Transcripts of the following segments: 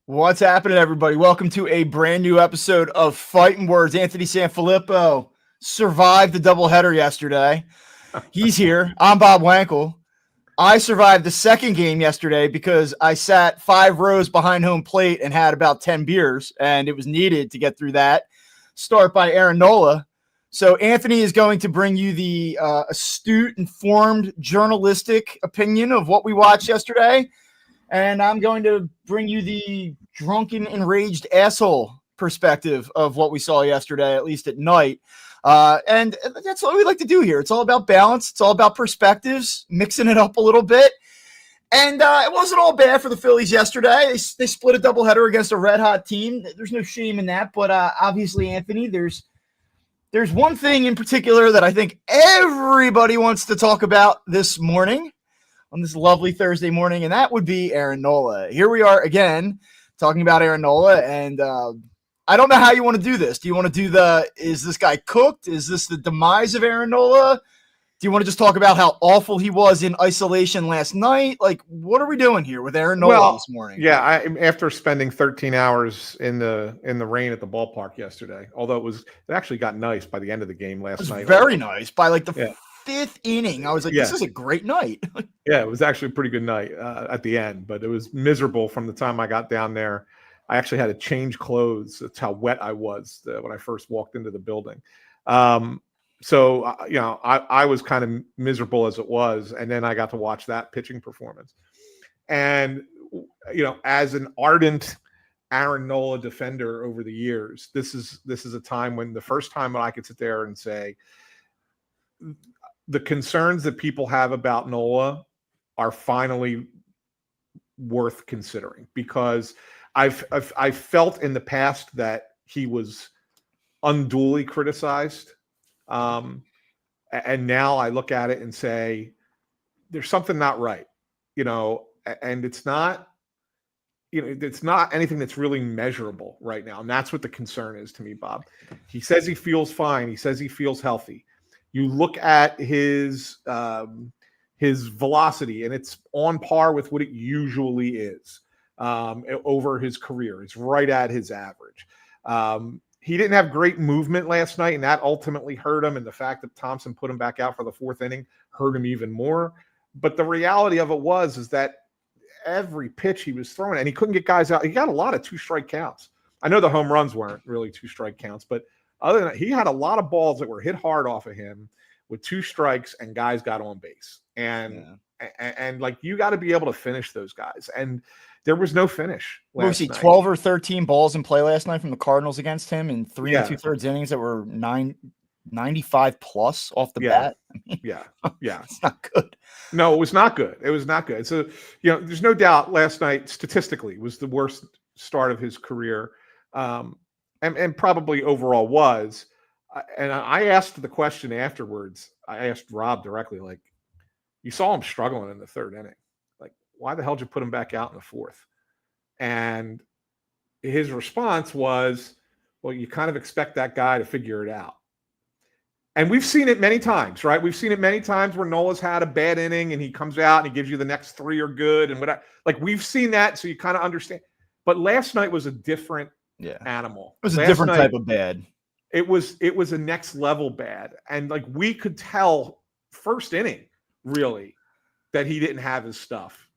What's happening, everybody? Welcome to a brand new episode of Phightin Words. Anthony SanFilippo survived the doubleheader yesterday. He's here. I'm Bob Wankel. I survived the second game yesterday because I sat 5 rows behind home plate and had about 10 beers, and it was needed to get through that. Start by Aaron Nola. So Anthony is going to bring you the astute, informed, journalistic opinion of what we watched yesterday. And I'm going to bring you the drunken, enraged asshole perspective of what we saw yesterday, at least at night. And that's what we like to do here. It's all about balance. It's all about perspectives, mixing it up a little bit. And it wasn't all bad for the Phillies yesterday. They split a doubleheader against a red-hot team. There's no shame in that. But obviously, Anthony, there's one thing in particular that I think everybody wants to talk about this morning, on this lovely Thursday morning, and that would be Aaron Nola. Here we are again talking about Aaron Nola, and I don't know how you want to do this. Do you want to do is this guy cooked? Is this the demise of Aaron Nola? Do you want to just talk about how awful he was in isolation last night? Like, what are we doing here with Aaron Nola this morning? Yeah, after spending 13 hours in the rain at the ballpark yesterday, although it actually got nice by the end of the game last night. Very nice. By like the fifth inning, I was like, this is a great night. Yeah, it was actually a pretty good night at the end, but it was miserable from the time I got down there. I actually had to change clothes. That's how wet I was when I first walked into the building. So I was kind of miserable as it was, and then I got to watch that pitching performance. And as an ardent Aaron Nola defender over the years, this is a time when the first time I could sit there and say, the concerns that people have about Nola are finally worth considering, because I've felt in the past that he was unduly criticized. And now I look at it and say, there's something not right, and it's not anything that's really measurable right now. And that's what the concern is to me, Bob. He says he feels fine. He says he feels healthy. You look at his velocity, and it's on par with what it usually is over his career. It's right at his average. He didn't have great movement last night, and that ultimately hurt him. And the fact that Thompson put him back out for the fourth inning hurt him even more. But the reality of it is that every pitch he was throwing, and he couldn't get guys out. He got a lot of 2-strike counts. I know the home runs weren't really 2-strike counts, but other than that, he had a lot of balls that were hit hard off of him with 2 strikes, and guys got on base. And like, you got to be able to finish those guys. And there was no finish last night. 12 or 13 balls in play last night from the Cardinals against him in 3 2/3 innings that were 95 plus off the bat. Yeah. It's not good. No, it was not good. It was not good. So, there's no doubt last night statistically was the worst start of his career. And probably overall was. And I asked the question afterwards. I asked Rob directly, like, you saw him struggling in the third inning. Like, why the hell did you put him back out in the fourth? And his response was, well, you kind of expect that guy to figure it out. And we've seen it many times, right? We've seen it many times where Nola's had a bad inning and he comes out and he gives you the next 3 are good and whatever. Like, we've seen that, so you kind of understand. But last night was a different animal. It was a different type of bad. It was a next level bad. And like, we could tell first inning really that he didn't have his stuff.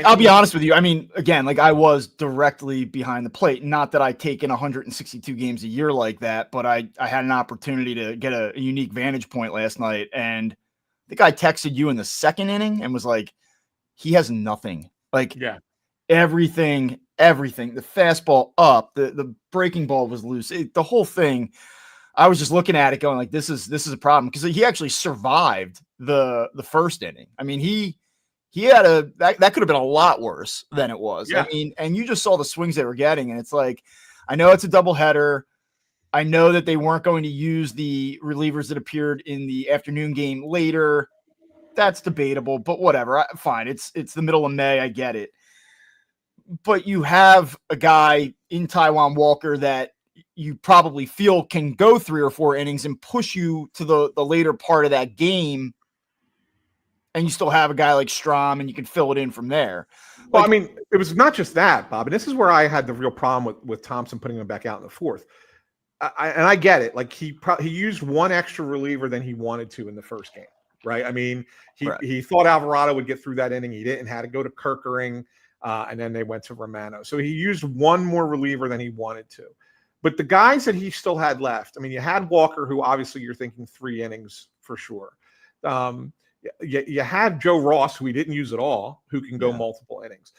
I'll be honest with you. I mean, again, like, I was directly behind the plate. Not that I take in 162 games a year like that, but I had an opportunity to get a unique vantage point last night. And I think I texted you in the second inning and was like, he has nothing. Like, everything, the fastball up, the breaking ball was loose. The whole thing, I was just looking at it going like, this is a problem, because he actually survived the first inning. I mean, he had that could have been a lot worse than it was. Yeah. I mean, and you just saw the swings they were getting, and it's like, I know it's a doubleheader. I know that they weren't going to use the relievers that appeared in the afternoon game later. That's debatable, but whatever. Fine. It's the middle of May. I get it. But you have a guy in Taijuan Walker that you probably feel can go 3 or 4 innings and push you to the later part of that game. and you still have a guy like Strom, and you can fill it in from there. Well, I mean, it was not just that, Bob, and this is where I had the real problem with Thompson putting him back out in the fourth. And I get it. Like he used one extra reliever than he wanted to in the first game, right? I mean, he thought Alvarado would get through that inning. He didn't. Had to go to Kirkering, and then they went to Romano. So he used one more reliever than he wanted to. But the guys that he still had left, I mean, you had Walker, who obviously you're thinking 3 innings for sure. You had Joe Ross, who he didn't use at all, who can go multiple innings.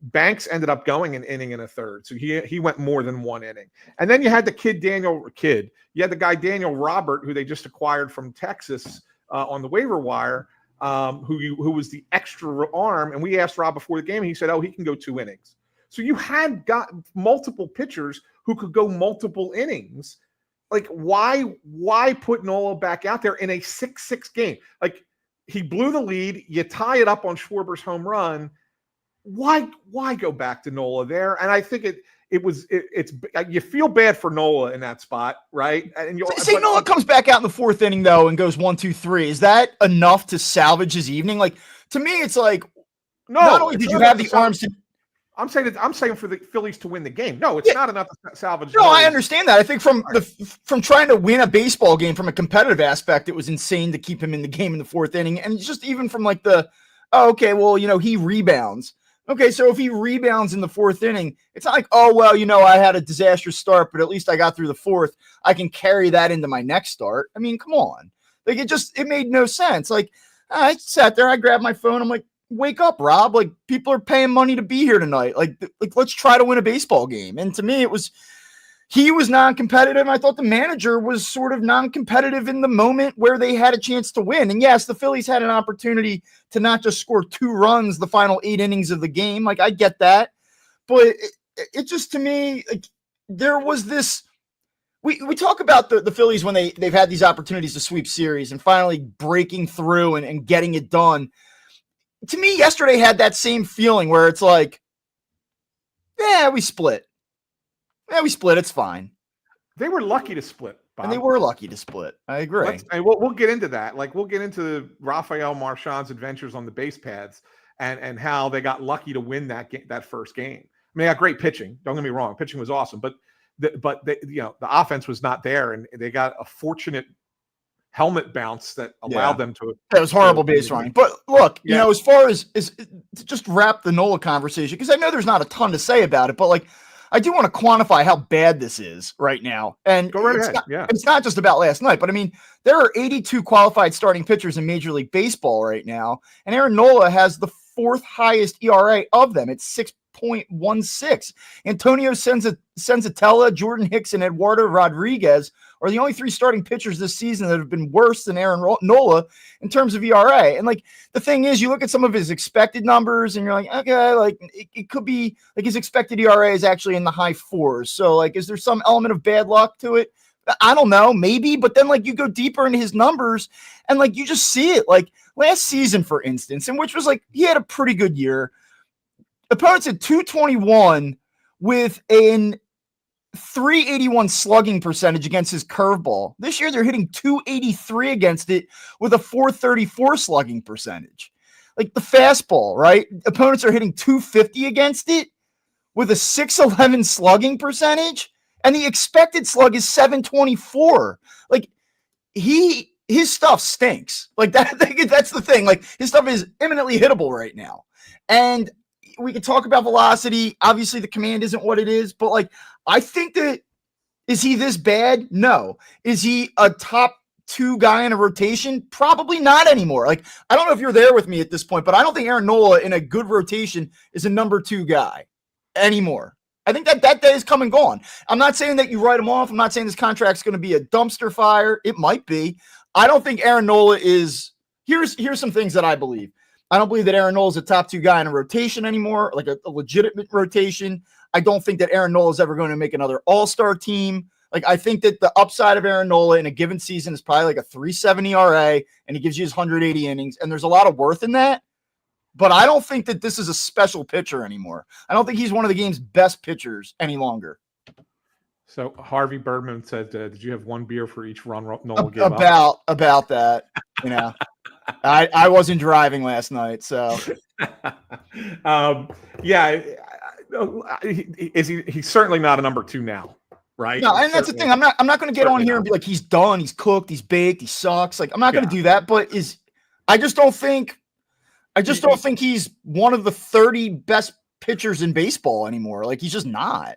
Banks ended up going an inning and a third, so he went more than 1 inning. And then you had the you had the guy Daniel Robert, who they just acquired from Texas on the waiver wire, who was the extra arm. And we asked Rob before the game, and he said, "Oh, he can go 2 innings." So you had got multiple pitchers who could go multiple innings. Like, why put Nola back out there in a 6-6 game? Like, he blew the lead. You tie it up on Schwarber's home run. Why go back to Nola there? And I think it's you feel bad for Nola in that spot, right? And say Nola comes back out in the 4th inning though and goes 1, 2, 3. Is that enough to salvage his evening? Like, to me, it's like, no. Not only did you have the arms to. I'm saying for the Phillies to win the game. No, it's not enough to salvage. No, I understand that. I think from trying to win a baseball game from a competitive aspect, it was insane to keep him in the game in the 4th inning. And just even from like he rebounds. Okay, so if he rebounds in the 4th inning, it's not like, I had a disastrous start, but at least I got through the 4th. I can carry that into my next start. I mean, come on. Like, it made no sense. Like, I sat there, I grabbed my phone, I'm like, wake up, Rob. Like, people are paying money to be here tonight. Like let's try to win a baseball game. And to me, he was non-competitive. I thought the manager was sort of non-competitive in the moment where they had a chance to win. And yes, the Phillies had an opportunity to not just score 2 runs the final 8 innings of the game. Like, I get that. But it just, to me, like, there was this, we talk about the Phillies when they've had these opportunities to sweep series and finally breaking through and getting it done. To me, yesterday had that same feeling where it's like, we split. It's fine. They were lucky to split, Bob. And they were lucky to split. I agree. And we'll get into that. Like, we'll get into Rafael Marchan's adventures on the base pads and how they got lucky to win that first game. I mean, they got great pitching. Don't get me wrong. Pitching was awesome, but the offense was not there, and they got a fortunate helmet bounce that allowed them to. That was horrible base running. But look, as far as to just wrap the Nola conversation, because I know there's not a ton to say about it, but like, I do want to quantify how bad this is right now. And go right ahead. It's not just about last night, but I mean, there are 82 qualified starting pitchers in Major League Baseball right now, and Aaron Nola has the 4th highest ERA of them. It's 6.16. Antonio Senzatella, Jordan Hicks, and Eduardo Rodriguez are the only 3 starting pitchers this season that have been worse than Aaron Nola in terms of ERA. And like, the thing is, you look at some of his expected numbers and you're like, okay, like it could be like his expected ERA is actually in the high 4s. So like, is there some element of bad luck to it? I don't know, maybe, but then like you go deeper into his numbers and like you just see it. Like last season, for instance, in which was like he had a pretty good year. Opponents at 221 with an 381 slugging percentage against his curveball. This year they're hitting 283 against it with a 434 slugging percentage. Like the fastball, right? Opponents are hitting 250 against it with a 611 slugging percentage, and the expected slug is 724. Like his stuff stinks. Like that's the thing. Like his stuff is imminently hittable right now. And we could talk about velocity. Obviously the command isn't what it is, but like, I think that, is he this bad? No. Is he a top 2 guy in a rotation? Probably not anymore. Like, I don't know if you're there with me at this point, but I don't think Aaron Nola in a good rotation is a number 2 guy anymore. I think that day is come and gone. I'm not saying that you write him off. I'm not saying this contract's going to be a dumpster fire. It might be. I don't think Aaron Nola is. Here's some things that I believe. I don't believe that Aaron Nola is a top 2 guy in a rotation anymore, like a legitimate rotation. I don't think that Aaron Nola is ever going to make another all-star team. Like, I think that the upside of Aaron Nola in a given season is probably like a 3.70 ERA, and he gives you his 180 innings, and there's a lot of worth in that. But I don't think that this is a special pitcher anymore. I don't think he's one of the game's best pitchers any longer. So Harvey Birdman said, did you have 1 beer for each run Nola gave up? About that, you know. I wasn't driving last night, so yeah, he's certainly not a number 2 now, right? no, and that's the thing. I'm not going to get on here and be like he's done, he's cooked, he's baked, he sucks. Like I'm not going to do that. But I just don't think he's one of the 30 best pitchers in baseball anymore. Like he's just not.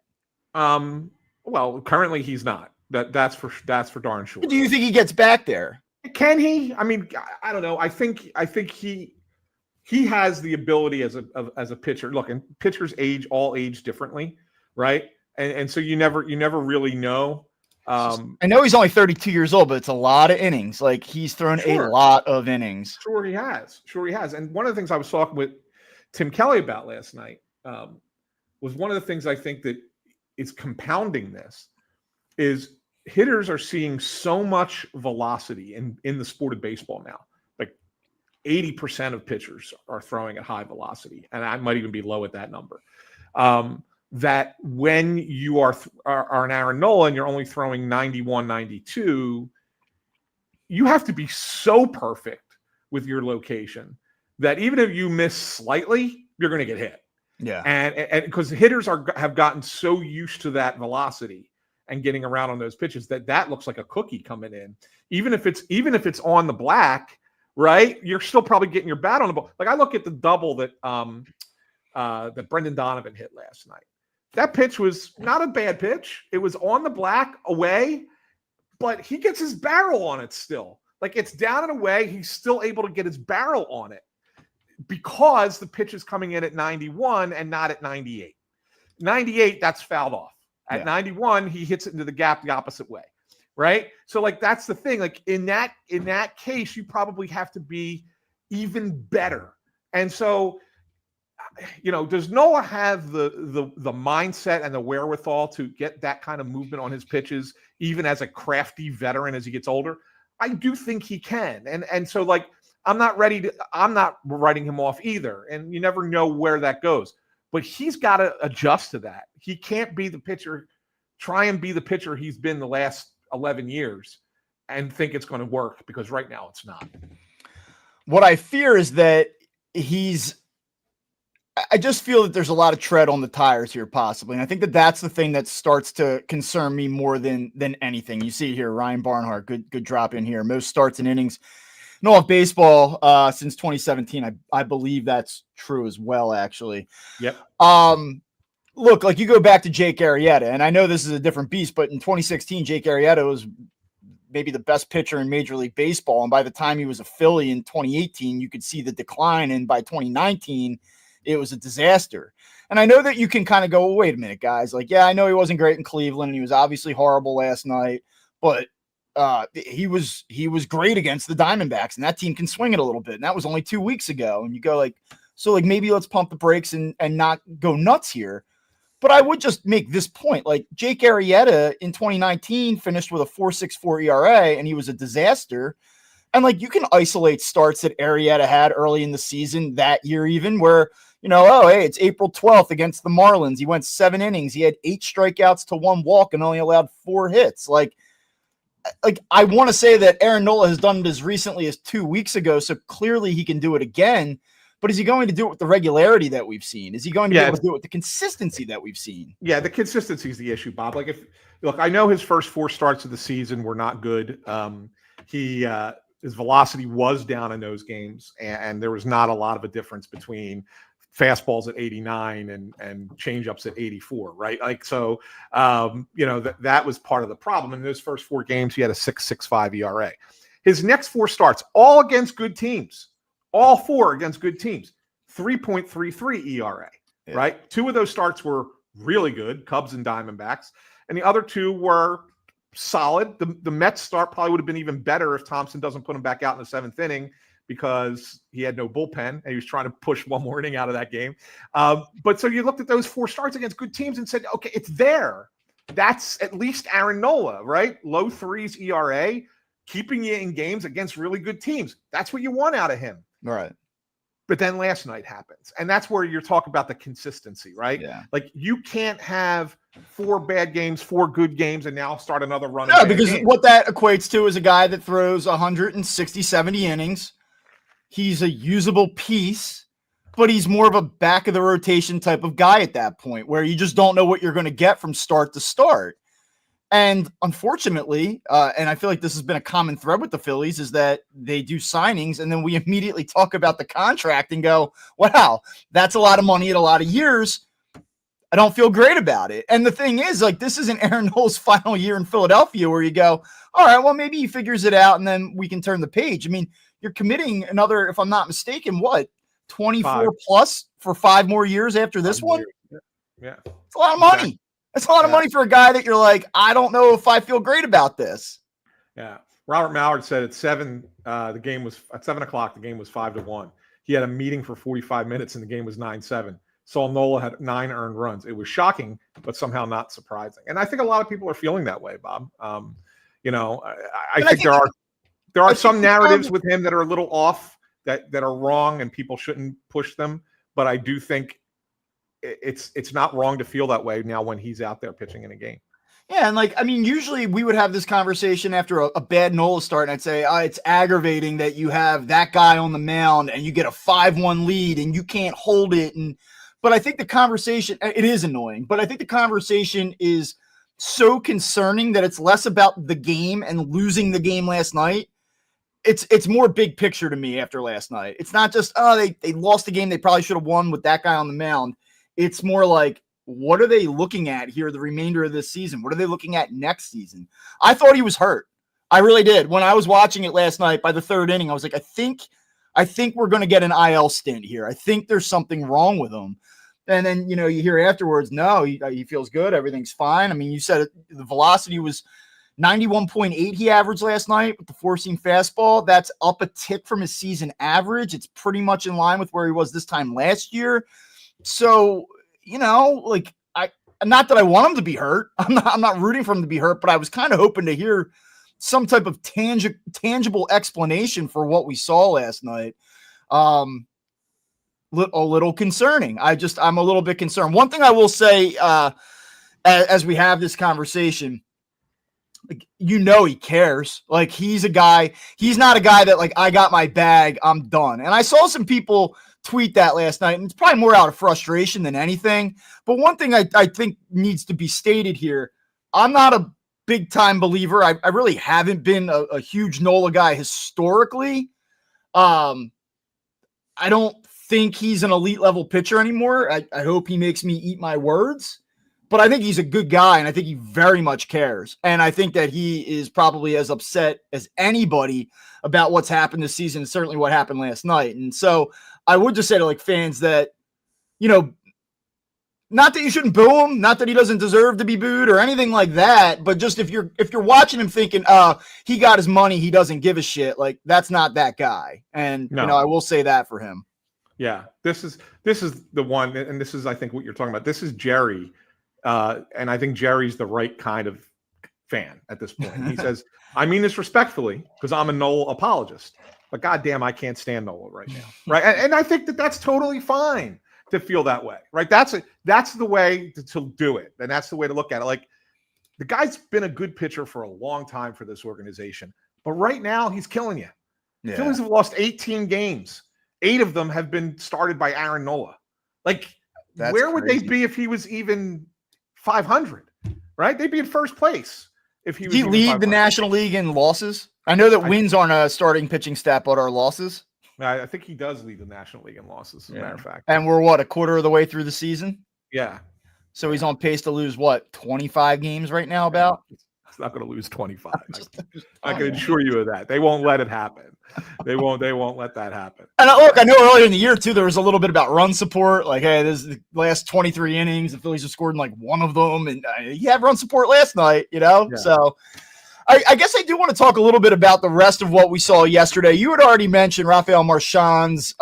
Well, currently he's not. That's for darn sure. Do you think he gets back there? Can he? I mean, I don't know. I think he has the ability as a pitcher. Look, and pitchers all age differently, right? And so you never really know. I know he's only 32 years old, but it's a lot of innings. Like he's thrown a lot of innings. Sure he has. And one of the things I was talking with Tim Kelly about last night was one of the things I think that is compounding this is hitters are seeing so much velocity in the sport of baseball now. Like 80% of pitchers are throwing at high velocity, and I might even be low at that number. That when you are an Aaron Nola and you're only throwing 91, 92, you have to be so perfect with your location that even if you miss slightly, you're going to get hit. Yeah. And because hitters have gotten so used to that velocity and getting around on those pitches that looks like a cookie coming in. Even if it's on the black, right? You're still probably getting your bat on the ball. Like I look at the double that Brendan Donovan hit last night. That pitch was not a bad pitch. It was on the black away, but he gets his barrel on it still. Like it's down and away. He's still able to get his barrel on it because the pitch is coming in at 91 and not at 98. 98, that's fouled off. At 91, he hits it into the gap the opposite way, right? So like that's the thing. Like in that case, you probably have to be even better. And so, does Nola have the mindset and the wherewithal to get that kind of movement on his pitches, even as a crafty veteran as he gets older? I do think he can. And so like I'm not writing him off either. And you never know where that goes. But he's got to adjust to that. He can't be the pitcher, try and be the pitcher he's been the last 11 years and think it's going to work, because right now it's not. What I fear is that I just feel that there's a lot of tread on the tires here possibly. And I think that that's the thing that starts to concern me more than anything. You see here, Ryan Barnhart, good drop in here. Most starts and innings in all of baseball since 2017. I believe that's true as well, actually. Yep. Look, like you go back to Jake Arrieta, and I know this is a different beast, but in 2016, Jake Arrieta was maybe the best pitcher in Major League Baseball. And by the time he was a Philly in 2018, you could see the decline. And by 2019, it was a disaster. And I know that you can kind of go, well, wait a minute, guys. Like, yeah, I know he wasn't great in Cleveland, and he was obviously horrible last night, but he was great against the Diamondbacks, and that team can swing it a little bit. And that was only 2 weeks ago. And you go like, so like maybe let's pump the brakes and not go nuts here. But I would just make this point. Like Jake Arrieta in 2019 finished with a 4.64 ERA, and he was a disaster. And like you can isolate starts that Arrieta had early in the season that year, even where, hey, it's April 12th against the Marlins. He went 7 innings. He had 8 strikeouts to 1 walk and only allowed 4 hits. Like I want to say that Aaron Nola has done it as recently as 2 weeks ago, so clearly he can do it again. But is he going to do it with the regularity that we've seen? Is he going to be able to do it with the consistency that we've seen? Yeah, the consistency is the issue, Bob. Like I know his first 4 starts of the season were not good. His velocity was down in those games, and there was not a lot of a difference between fastballs at 89 and changeups at 84, right? Like, so, that was part of the problem. In those first 4 games, he had a 6.65 ERA. His next 4 starts, all against good teams, all 4 against good teams, 3.33 ERA, right? 2 of those starts were really good, Cubs and Diamondbacks, and the other 2 were solid. The Mets start probably would have been even better if Thompson doesn't put him back out in the 7th inning, because he had no bullpen and he was trying to push one more inning out of that game. But so you looked at those 4 starts against good teams and said, okay, it's there. That's at least Aaron Nola, right? Low 3s ERA, keeping you in games against really good teams. That's what you want out of him. Right. But then last night happens. And that's where you're talking about the consistency, right? Yeah. Like you can't have 4 bad games, 4 good games, and now start another run. No, because what that equates to is a guy that throws 160, 70 innings, He's a usable piece, but he's more of a back of the rotation type of guy at that point where you just don't know what you're going to get from start to start. And unfortunately, and I feel like this has been a common thread with the Phillies, is that they do signings and then we immediately talk about the contract and go, wow, that's a lot of money in a lot of years. I don't feel great about it. And the thing is, like, this isn't Aaron Nola's final year in Philadelphia where you go, all right, well, maybe he figures it out and then we can turn the page. I mean, you're committing another, if I'm not mistaken, 24 plus for 5 more years after this one? Yeah. It's a lot of money. That's a lot of money for a guy that you're like, I don't know if I feel great about this. Yeah. Robert Mallard said at 7, the game was at 7:00. The game was 5-1. He had a meeting for 45 minutes and the game was 9-7. Saul Nola had 9 earned runs. It was shocking, but somehow not surprising. And I think a lot of people are feeling that way, Bob. I think there are some narratives with him that are a little off, that are wrong, and people shouldn't push them. But I do think it's not wrong to feel that way now when he's out there pitching in a game. Yeah, and usually we would have this conversation after a bad Nola start, and I'd say, it's aggravating that you have that guy on the mound and you get a 5-1 lead and you can't hold it. But I think the conversation, it is annoying, but I think the conversation is so concerning that it's less about the game and losing the game last night. It's more big picture to me after last night. It's not just, they lost the game they probably should have won with that guy on the mound. It's more like, what are they looking at here the remainder of this season? What are they looking at next season? I thought he was hurt. I really did. When I was watching it last night, by the 3rd inning, I was like, I think we're going to get an IL stint here. I think there's something wrong with him. And then, you hear afterwards, no, he feels good. Everything's fine. I mean, you said the velocity was 91.8 he averaged last night with the 4-seam fastball. That's up a tick from his season average. It's pretty much in line with where he was this time last year. So, not that I want him to be hurt. I'm not rooting for him to be hurt, but I was kind of hoping to hear some type of tangible explanation for what we saw last night. A little concerning. I'm a little bit concerned. One thing I will say, as we have this conversation, he cares. Like, he's not a guy that, like, I got my bag, I'm done. And I saw some people tweet that last night, and it's probably more out of frustration than anything. But one thing I think needs to be stated here, I'm not a big time believer. I really haven't been a huge Nola guy historically. I don't think he's an elite level pitcher anymore. I hope he makes me eat my words, but I think he's a good guy, and I think he very much cares. And I think that he is probably as upset as anybody about what's happened this season, and certainly what happened last night. And so I would just say to, like, fans that, not that you shouldn't boo him, not that he doesn't deserve to be booed or anything like that, but just if you're watching him thinking, he got his money, he doesn't give a shit, like, that's not that guy. And no. I will say that for him. Yeah, this is the one, and this is, I think, what you're talking about. This is Jerry, and I think Jerry's the right kind of fan at this point. He says, I mean this respectfully because I'm a Nola apologist, but goddamn, I can't stand Nola right now, right? And I think that's totally fine to feel that way, right? That's the way to do it, and that's the way to look at it. Like, the guy's been a good pitcher for a long time for this organization, but right now he's killing you. Yeah. The Phillies have lost 18 games. 8 of them have been started by Aaron Nola. Like, where would they be if he was even 500? Right? They'd be in first place if he was. Did he lead the National League in losses? I know that wins aren't a starting pitching stat, but are losses. I think he does lead the National League in losses, as a matter of fact. And we're a quarter of the way through the season? Yeah. So he's on pace to lose 25 games right now about? He's not going to lose 25. I can assure you of that. They won't let it happen. They won't let that happen. And look, I know earlier in the year too, there was a little bit about run support. Like, hey, this is the last 23 innings, the Phillies have scored in like one of them, and he had run support last night, Yeah. So I guess I do want to talk a little bit about the rest of what we saw yesterday. You had already mentioned Rafael Marchan's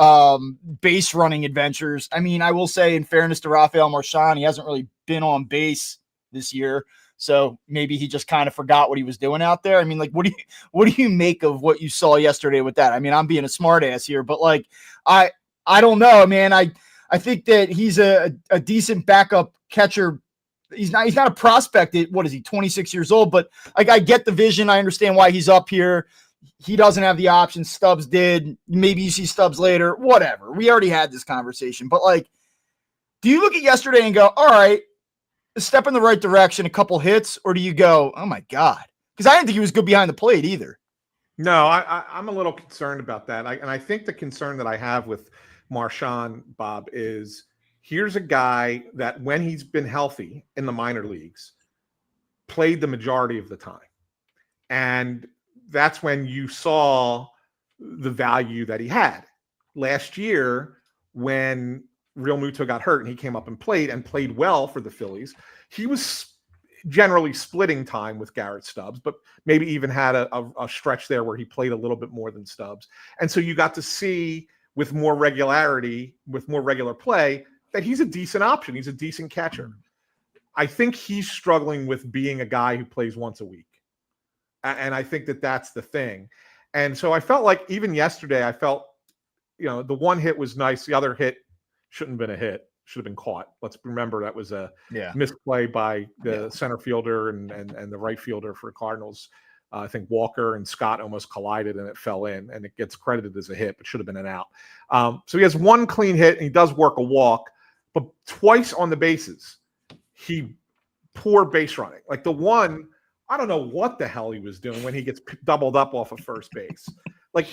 base running adventures. I mean, I will say, in fairness to Rafael Marchan, he hasn't really been on base this year. So maybe he just kind of forgot what he was doing out there. I mean, like, what do you make of what you saw yesterday with that? I mean, I'm being a smart ass here, but like, I don't know, man. I think that he's a decent backup catcher. He's not a prospect. What is he, 26 years old? But like, I get the vision. I understand why he's up here. he doesn't have the option. Stubbs did. Maybe you see Stubbs later. Whatever. We already had this conversation. But, like, do you look at yesterday and go, all right, a step in the right direction, a couple hits, or do you go, oh, my God? Because I didn't think he was good behind the plate either. No, I'm a little concerned about that. And I think the concern that I have with Marchan, Bob, is here's a guy that when he's been healthy in the minor leagues, played the majority of the time. And that's when you saw the value that he had. Last year, when Real Muto got hurt and he came up and played well for the Phillies, he was generally splitting time with Garrett Stubbs, but maybe even had a stretch there where he played a little bit more than Stubbs. And so you got to see with more regularity, with more regular play, that he's a decent option. He's a decent catcher. I think he's struggling with being a guy who plays once a week. And I think that that's the thing. And so I felt like even yesterday, the one hit was nice. The other hit shouldn't have been a hit. Should have been caught. Let's remember that was a misplay by the center fielder and the right fielder for Cardinals. I think Walker and Scott almost collided and it fell in, and it gets credited as a hit, but should have been an out. So he has one clean hit and he does work a walk, but twice on the bases, he poor base running. Like the one, I don't know what the hell he was doing when he gets doubled up off of first base. Like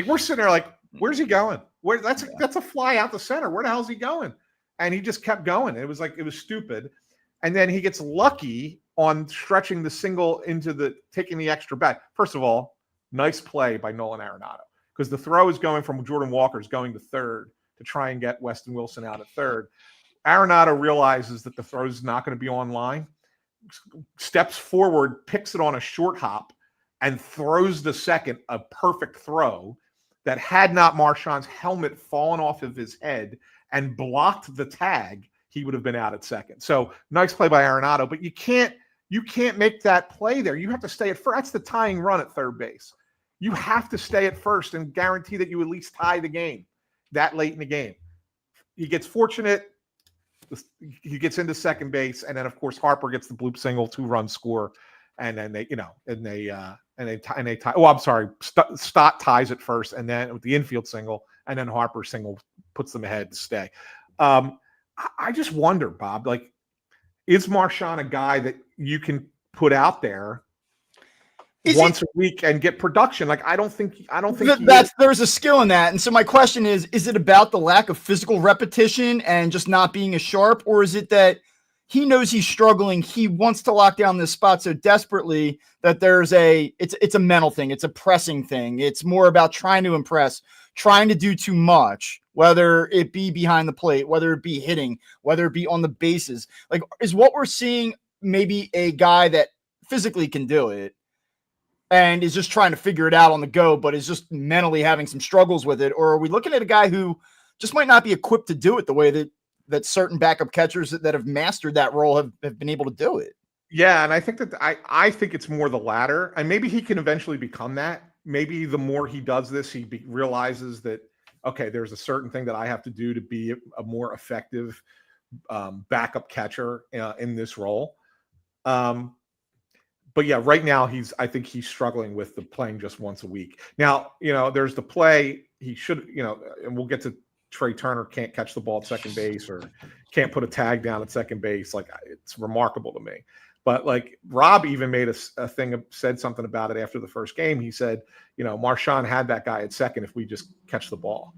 we're sitting there like, where's he going? That's a fly out the center. Where the hell's he going? And he just kept going. It was stupid. And then he gets lucky on stretching the single into taking the extra back. First of all, nice play by Nolan Arenado, because the throw is going from Jordan Walker's going to third to try and get Weston Wilson out at third. Arenado realizes that the throw is not going to be on line, steps forward, picks it on a short hop, and throws the second, a perfect throw that had not Marchan's helmet fallen off of his head and blocked the tag, he would have been out at second. So nice play by Arenado, but you can't make that play there. You have to stay at first. That's the tying run at third base. You have to stay at first and guarantee that you at least tie the game that late in the game. He gets fortunate. He gets into second base, and then of course Harper gets the bloop single, 2-run score, and then they tie. Oh, I'm sorry. Stott ties it first, and then with the infield single, and then Harper single puts them ahead to stay. I just wonder, Bob, like, is Marchan a guy that you can put out there once a week and get production? Like, I don't think there's a skill in that. And so my question is it about the lack of physical repetition and just not being as sharp, or is it that he knows he's struggling, he wants to lock down this spot so desperately that it's a mental thing, it's a pressing thing, it's more about trying to impress, trying to do too much, whether it be behind the plate, whether it be hitting, whether it be on the bases? Like, is what we're seeing maybe a guy that physically can do it and is just trying to figure it out on the go, but is just mentally having some struggles with it? Or are we looking at a guy who just might not be equipped to do it the way that certain backup catchers that have mastered that role have been able to do it? Yeah, and I think that I think it's more the latter, and maybe he can eventually become that. Maybe the more he does this, he realizes that, okay, there's a certain thing that I have to do to be a more effective backup catcher in this role. But yeah, right now I think he's struggling with the playing just once a week. Now, there's the play he should, and we'll get to Trea Turner can't catch the ball at second base or can't put a tag down at second base. Like, it's remarkable to me. But like Rob even made said something about it after the first game. He said, Marchan had that guy at second if we just catch the ball.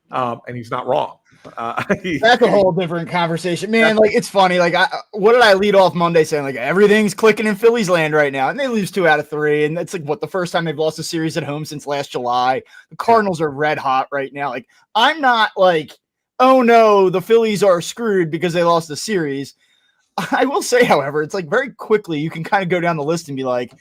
And he's not wrong. That's a whole different conversation, man. Like, it's funny. Like, what did I lead off Monday saying? Like, everything's clicking in Phillies land right now, and they lose 2 out of 3, and that's like the first time they've lost a series at home since last July. The Cardinals are red hot right now. Like, I'm not like, oh no, the Phillies are screwed because they lost the series. I will say, however, it's like very quickly you can kind of go down the list and be like,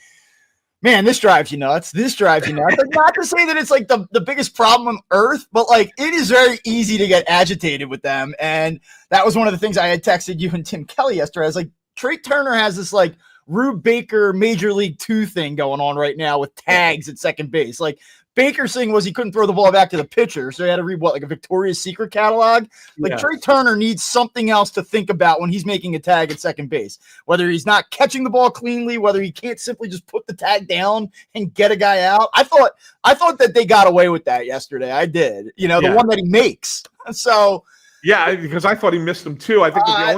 man, this drives you nuts. This drives you nuts. Like, not to say that it's like the biggest problem on earth, but like, it is very easy to get agitated with them. And that was one of the things I had texted you and Tim Kelly yesterday. I was like, Trea Turner has this like Rube Baker Major League 2 thing going on right now with tags at second base. Like, Baker's thing was he couldn't throw the ball back to the pitcher, so he had to read like a Victoria's Secret catalog. Like Yeah. Trea Turner needs something else to think about when he's making a tag at second base. Whether he's not catching the ball cleanly, whether he can't simply just put the tag down and get a guy out. I thought that they got away with that yesterday. I did. The one that he makes. So yeah, because I thought he missed them too. I think that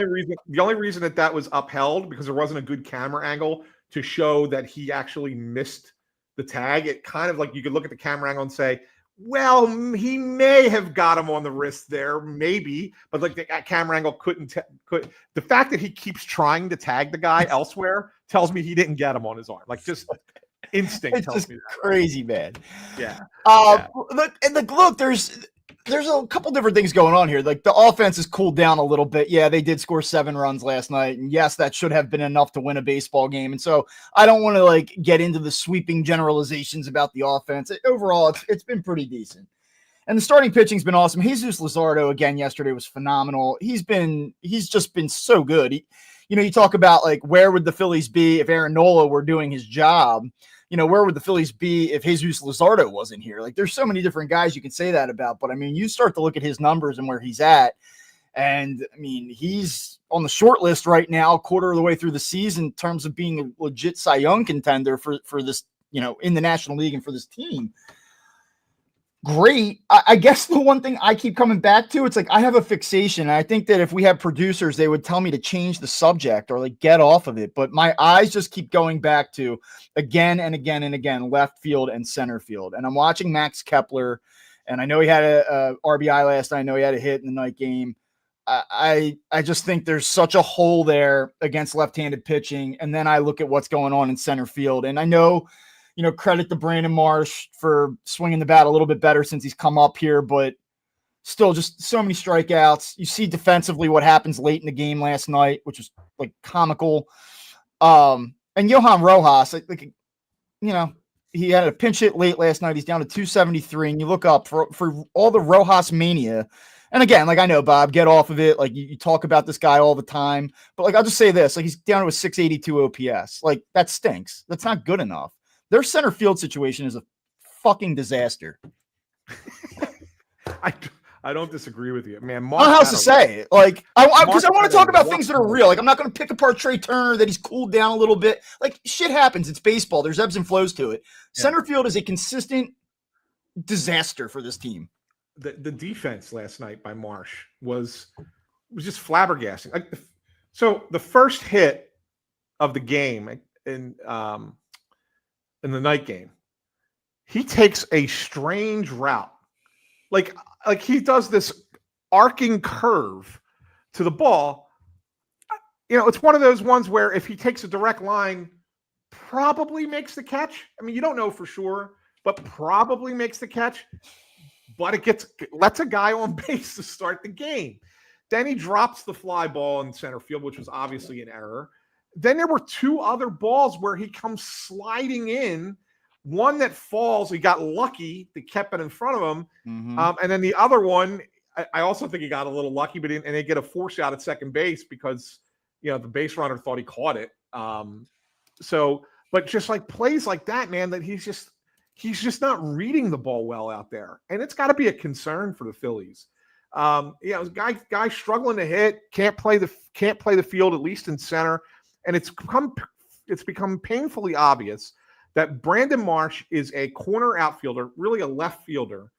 the only reason that was upheld because there wasn't a good camera angle to show that he actually missed the tag. It kind of like you could look at the camera angle and say, well, he may have got him on the wrist there, maybe, but like the camera angle couldn't. The fact that he keeps trying to tag the guy elsewhere tells me he didn't get him on his arm. Like just instinct tells just me that. Crazy, man. Yeah. Look, there's a couple different things going on here. Like the offense has cooled down a little bit. Yeah, they did score 7 runs last night. And yes, that should have been enough to win a baseball game. And so I don't want to like get into the sweeping generalizations about the offense. Overall, it's been pretty decent. And the starting pitching's been awesome. Jesus Luzardo again yesterday was phenomenal. He's just been so good. You talk about like where would the Phillies be if Aaron Nola were doing his job? Where would the Phillies be if Jesus Luzardo wasn't here? Like, there's so many different guys you can say that about. But, I mean, you start to look at his numbers and where he's at. And, I mean, he's on the short list right now, a quarter of the way through the season in terms of being a legit Cy Young contender for this, in the National League and for this team. Great. I guess the one thing I keep coming back to, it's like I have a fixation. I think that if we have producers, they would tell me to change the subject or like get off of it. But my eyes just keep going back to again and again and again, left field and center field. And I'm watching Max Kepler, and I know he had a RBI last night. I know he had a hit in the night game. I just think there's such a hole there against left-handed pitching. And then I look at what's going on in center field. And I know, credit to Brandon Marsh for swinging the bat a little bit better since he's come up here, but still just so many strikeouts. You see defensively what happens late in the game last night, which was like comical. And Johan Rojas, he had a pinch hit late last night. He's down to 273, and you look up for all the Rojas mania. And again, like I know, Bob, get off of it. Like you talk about this guy all the time, but like I'll just say this: like he's down to a 682 OPS. Like that stinks. That's not good enough. Their center field situation is a fucking disaster. I don't disagree with you, man. Marsh, I don't know how to say it. Like, because I want to talk about things that are real. Like, I'm not going to pick apart Trea Turner that he's cooled down a little bit. Like, shit happens. It's baseball. There's ebbs and flows to it. Yeah. Center field is a consistent disaster for this team. The defense last night by Marsh was just flabbergasting. Like, so the first hit of the game in the night game, he takes a strange route. Like he does this arcing curve to the ball. It's one of those ones where if he takes a direct line, probably makes the catch. I mean, you don't know for sure, but probably makes the catch. But it lets a guy on base to start the game. Then he drops the fly ball in center field, which was obviously an error. Then there were 2 other balls where he comes sliding in. One that falls, he got lucky. They kept it in front of him. Mm-hmm. And then the other one, I also think he got a little lucky, but they get a force out at second base because, the base runner thought he caught it. But just like plays like that, man, that he's just not reading the ball well out there. And it's got to be a concern for the Phillies. Guy struggling to hit, can't play the field, at least in center. And it's become painfully obvious that Brandon Marsh is a corner outfielder, really a left fielder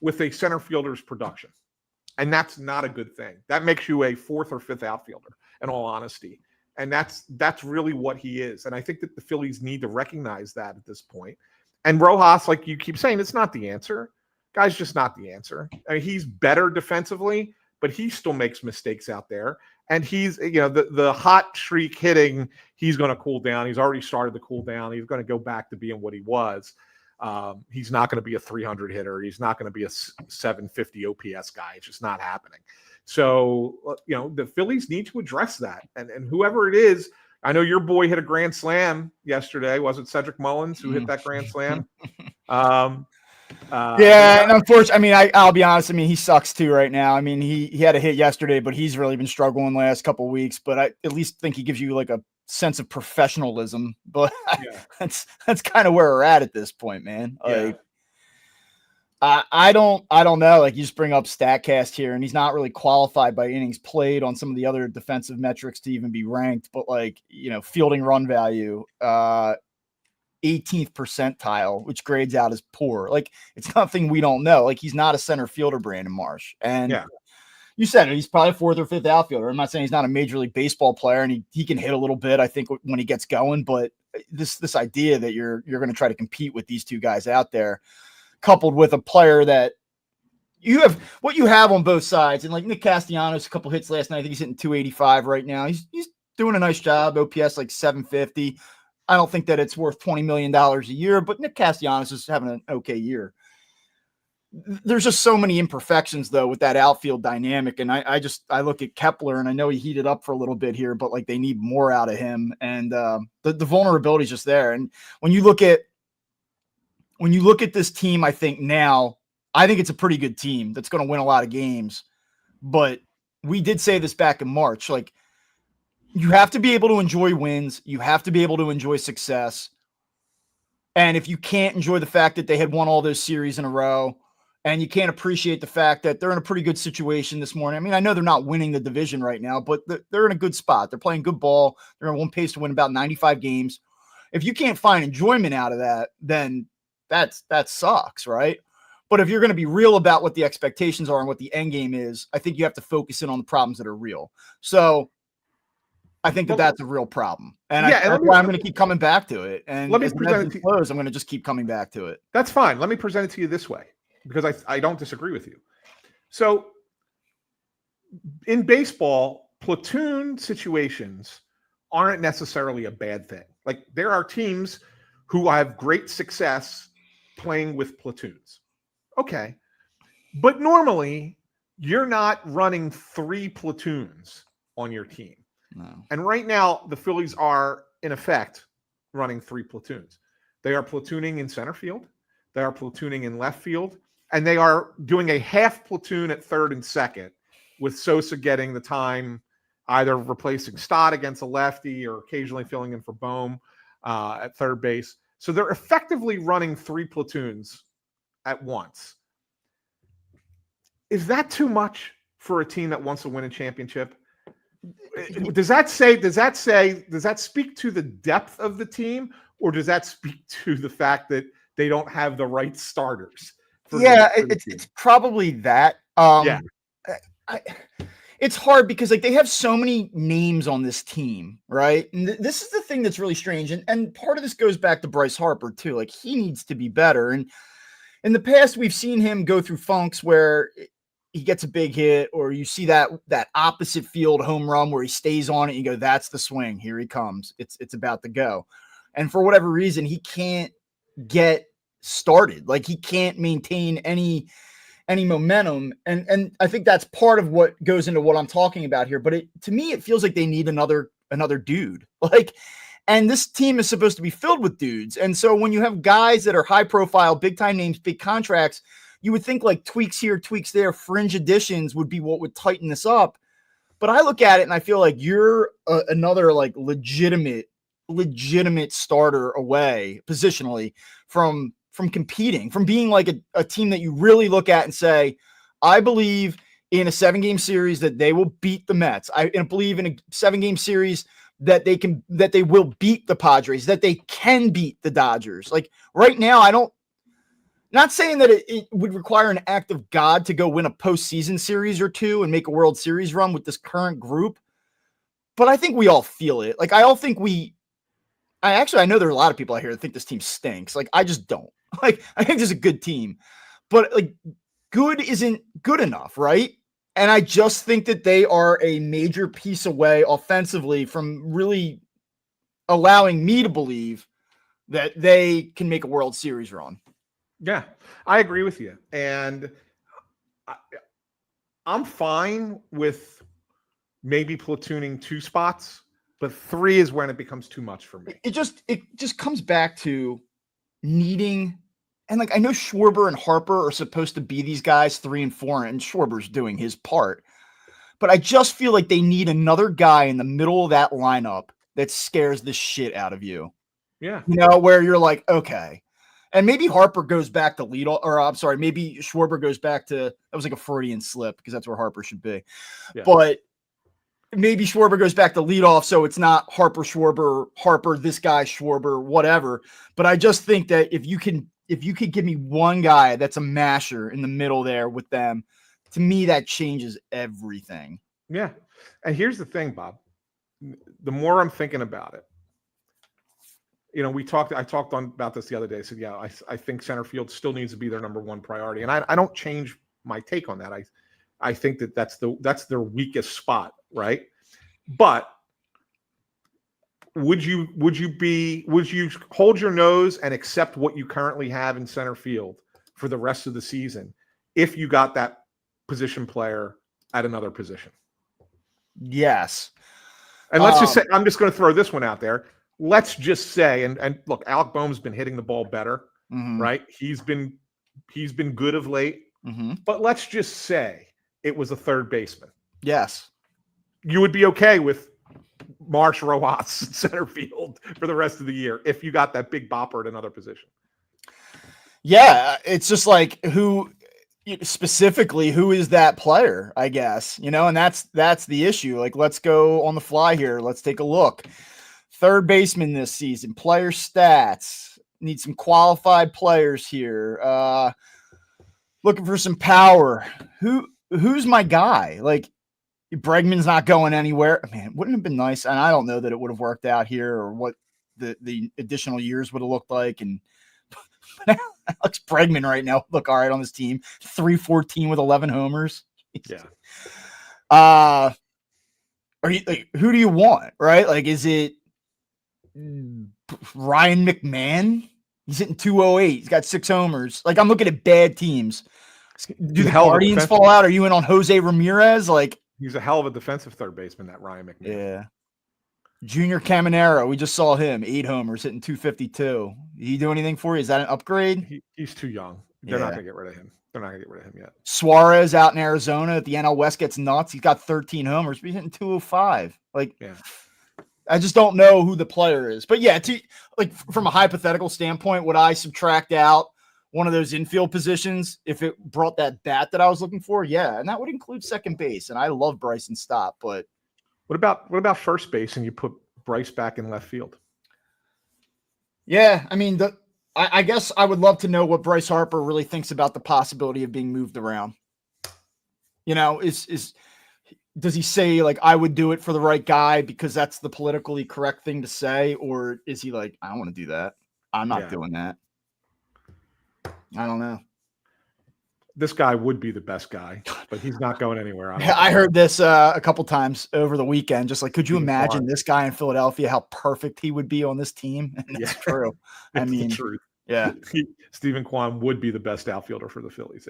with a center fielder's production. And that's not a good thing. That makes you a 4th or 5th outfielder, in all honesty. And that's really what he is. And I think that the Phillies need to recognize that at this point. And Rojas, like you keep saying, it's not the answer. Guy's just not the answer. I mean, he's better defensively, but he still makes mistakes out there. And he's, the hot streak hitting, he's going to cool down. He's already started to cool down. He's going to go back to being what he was. He's not going to be a 300 hitter. He's not going to be a 750 OPS guy. It's just not happening. So, the Phillies need to address that. And whoever it is, I know your boy hit a grand slam yesterday. Was it Cedric Mullins who hit that grand slam? And unfortunately, I'll be honest. He sucks too right now. He had a hit yesterday, but he's really been struggling the last couple of weeks. But I at least think he gives you like a sense of professionalism. But that's kind of where we're at this point, man. I don't know. Like, you just bring up StatCast here, and he's not really qualified by innings played on some of the other defensive metrics to even be ranked. But like, fielding run value, 18th percentile, which grades out as poor. Like, it's nothing we don't know. Like, he's not a center fielder, Brandon Marsh, and you said it. He's probably fourth or fifth outfielder. I'm not saying he's not a Major League Baseball player, and he can hit a little bit, I think, when he gets going. But this idea that you're going to try to compete with these two guys out there, coupled with a player that you have what you have on both sides. And like Nick Castellanos, a couple hits last night. I think he's hitting 285 right now. He's doing a nice job. OPS like 750. I don't think that it's worth $20 million a year, but Nick Castellanos is having an okay year. There's just so many imperfections though with that outfield dynamic. And I look at Kepler, and I know he heated up for a little bit here, but like they need more out of him. And the vulnerability is just there. And when you look at this team, I think it's a pretty good team that's going to win a lot of games. But we did say this back in March, like, you have to be able to enjoy wins. You have to be able to enjoy success. And if you can't enjoy the fact that they had won all those series in a row, and you can't appreciate the fact that they're in a pretty good situation this morning. I mean, I know they're not winning the division right now, but they're in a good spot. They're playing good ball. They're on one pace to win about 95 games. If you can't find enjoyment out of that, then that sucks, right? But if you're going to be real about what the expectations are and what the end game is, I think you have to focus in on the problems that are real. So I think that's a real problem. And that's why I'm going to keep coming back to it. And let me present it to you. I'm going to just keep coming back to it. That's fine. Let me present it to you this way, because I don't disagree with you. So in baseball, platoon situations aren't necessarily a bad thing. Like, there are teams who have great success playing with platoons. Okay. But normally you're not running 3 platoons on your team. No. And right now the Phillies are in effect running 3 platoons. They are platooning in center field. They are platooning in left field. And they are doing a half platoon at third and second, with Sosa getting the time, either replacing Stott against a lefty or occasionally filling in for Bohm at third base. So they're effectively running 3 platoons at once. Is that too much for a team that wants to win a championship? Does that speak to the depth of the team, or does that speak to the fact that they don't have the right starters? It's probably that. It's hard because like they have so many names on this team, right? And this is the thing that's really strange. And part of this goes back to Bryce Harper too. Like, he needs to be better. And in the past, we've seen him go through funks where he gets a big hit, or you see that opposite field home run where he stays on it. And you go, that's the swing. Here he comes. It's about to go. And for whatever reason, he can't get started. Like, he can't maintain any momentum. And I think that's part of what goes into what I'm talking about here. But to me, it feels like they need another dude. Like, and this team is supposed to be filled with dudes. And so when you have guys that are high profile, big time names, big contracts, you would think like tweaks here, tweaks there, fringe additions would be what would tighten this up. But I look at it and I feel like you're another like legitimate starter away positionally from competing, from being like a team that you really look at and say, I believe in a 7-game series that they will beat the Mets. I believe in a 7-game series that they will beat the Padres, that they can beat the Dodgers. Like, right now, not saying that it would require an act of God to go win a postseason series or two and make a World Series run with this current group, but I think we all feel it. Like, I know there are a lot of people out here that think this team stinks. Like, I just don't. Like, I think this is a good team, but like, good isn't good enough, right? And I just think that they are a major piece away offensively from really allowing me to believe that they can make a World Series run. Yeah, I agree with you. And I'm fine with maybe platooning 2 spots, but 3 is when it becomes too much for me. It just comes back to needing, and like, I know Schwarber and Harper are supposed to be these guys 3 and 4, and Schwarber's doing his part, but I just feel like they need another guy in the middle of that lineup that scares the shit out of you. Yeah. Where you're like, okay. And maybe Harper goes back to lead, or I'm sorry, maybe Schwarber goes back to, that was like a Freudian slip because that's where Harper should be. Yeah. But maybe Schwarber goes back to leadoff, so it's not Harper, Schwarber, Harper, this guy, Schwarber, whatever. But I just think that if you could give me one guy that's a masher in the middle there with them, to me, that changes everything. Yeah. And here's the thing, Bob. The more I'm thinking about it, I talked about this the other day. I said, yeah, I think center field still needs to be their number one priority. And I don't change my take on that. I think that's their weakest spot, right? But would you hold your nose and accept what you currently have in center field for the rest of the season if you got that position player at another position? Yes. And let's just say, I'm just going to throw this one out there. Let's just say, and look, Alec Bohm's been hitting the ball better, right? He's been good of late, but let's just say it was a third baseman. Yes. You would be okay with Marsh, Rojas, center field for the rest of the year if you got that big bopper at another position. Yeah, it's just like who is that player, I guess, and that's the issue. Like, let's go on the fly here. Let's take a look. Third baseman this season, player stats, need some qualified players here. Looking for some power. Who's my guy? Like, Bregman's not going anywhere. Man, wouldn't it have been nice? And I don't know that it would have worked out here or what the additional years would have looked like. And Alex Bregman right now look all right on this team. 314 with 11 homers. Yeah. Are you like, who do you want? Right? Like, is it Ryan McMahon? He's hitting 208. He's got 6 homers. Like, I'm looking at bad teams. Do the Guardians fall out? Are you in on Jose Ramirez? Like, he's a hell of a defensive third baseman, that Ryan McMahon. Yeah. Junior Caminero, we just saw him, 8 homers, hitting 252. Did he do anything for you? Is that an upgrade? He's too young. They're not going to get rid of him. They're not going to get rid of him yet. Suarez out in Arizona at the NL West gets nuts. He's got 13 homers, but he's hitting 205. Like, yeah. I just don't know who the player is. But yeah, from a hypothetical standpoint, would I subtract out one of those infield positions if it brought that bat that I was looking for? Yeah, and that would include second base. And I love Bryson Stott, but what about first base and you put Bryce back in left field? Yeah, I mean, I guess I would love to know what Bryce Harper really thinks about the possibility of being moved around. Does he say, like, I would do it for the right guy because that's the politically correct thing to say? Or is he like, I don't want to do that. I'm not doing that. I don't know. This guy would be the best guy, but he's not going anywhere. I heard this a couple times over the weekend. Just like, could you imagine this guy in Philadelphia, how perfect he would be on this team? And that's true. I mean, the truth. Yeah. Stephen Kwan would be the best outfielder for the Phillies.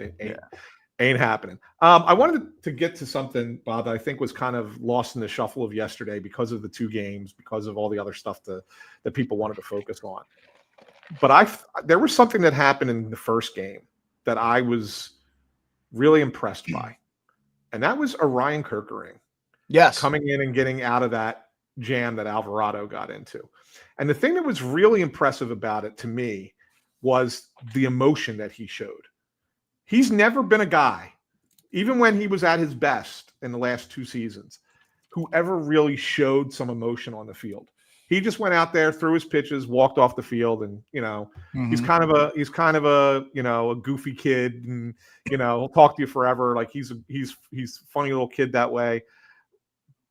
Ain't happening. I wanted to get to something, Bob, that I think was kind of lost in the shuffle of yesterday because of the 2 games, because of all the other stuff that people wanted to focus on. But there was something that happened in the first game that I was really impressed by, and that was Orion Kerkering. Yes, coming in and getting out of that jam that Alvarado got into. And the thing that was really impressive about it to me was the emotion that he showed. He's never been a guy, even when he was at his best in the last 2 seasons, who ever really showed some emotion on the field. He just went out there, threw his pitches, walked off the field, and he's kind of a a goofy kid, and he'll talk to you forever. Like he's a funny little kid that way.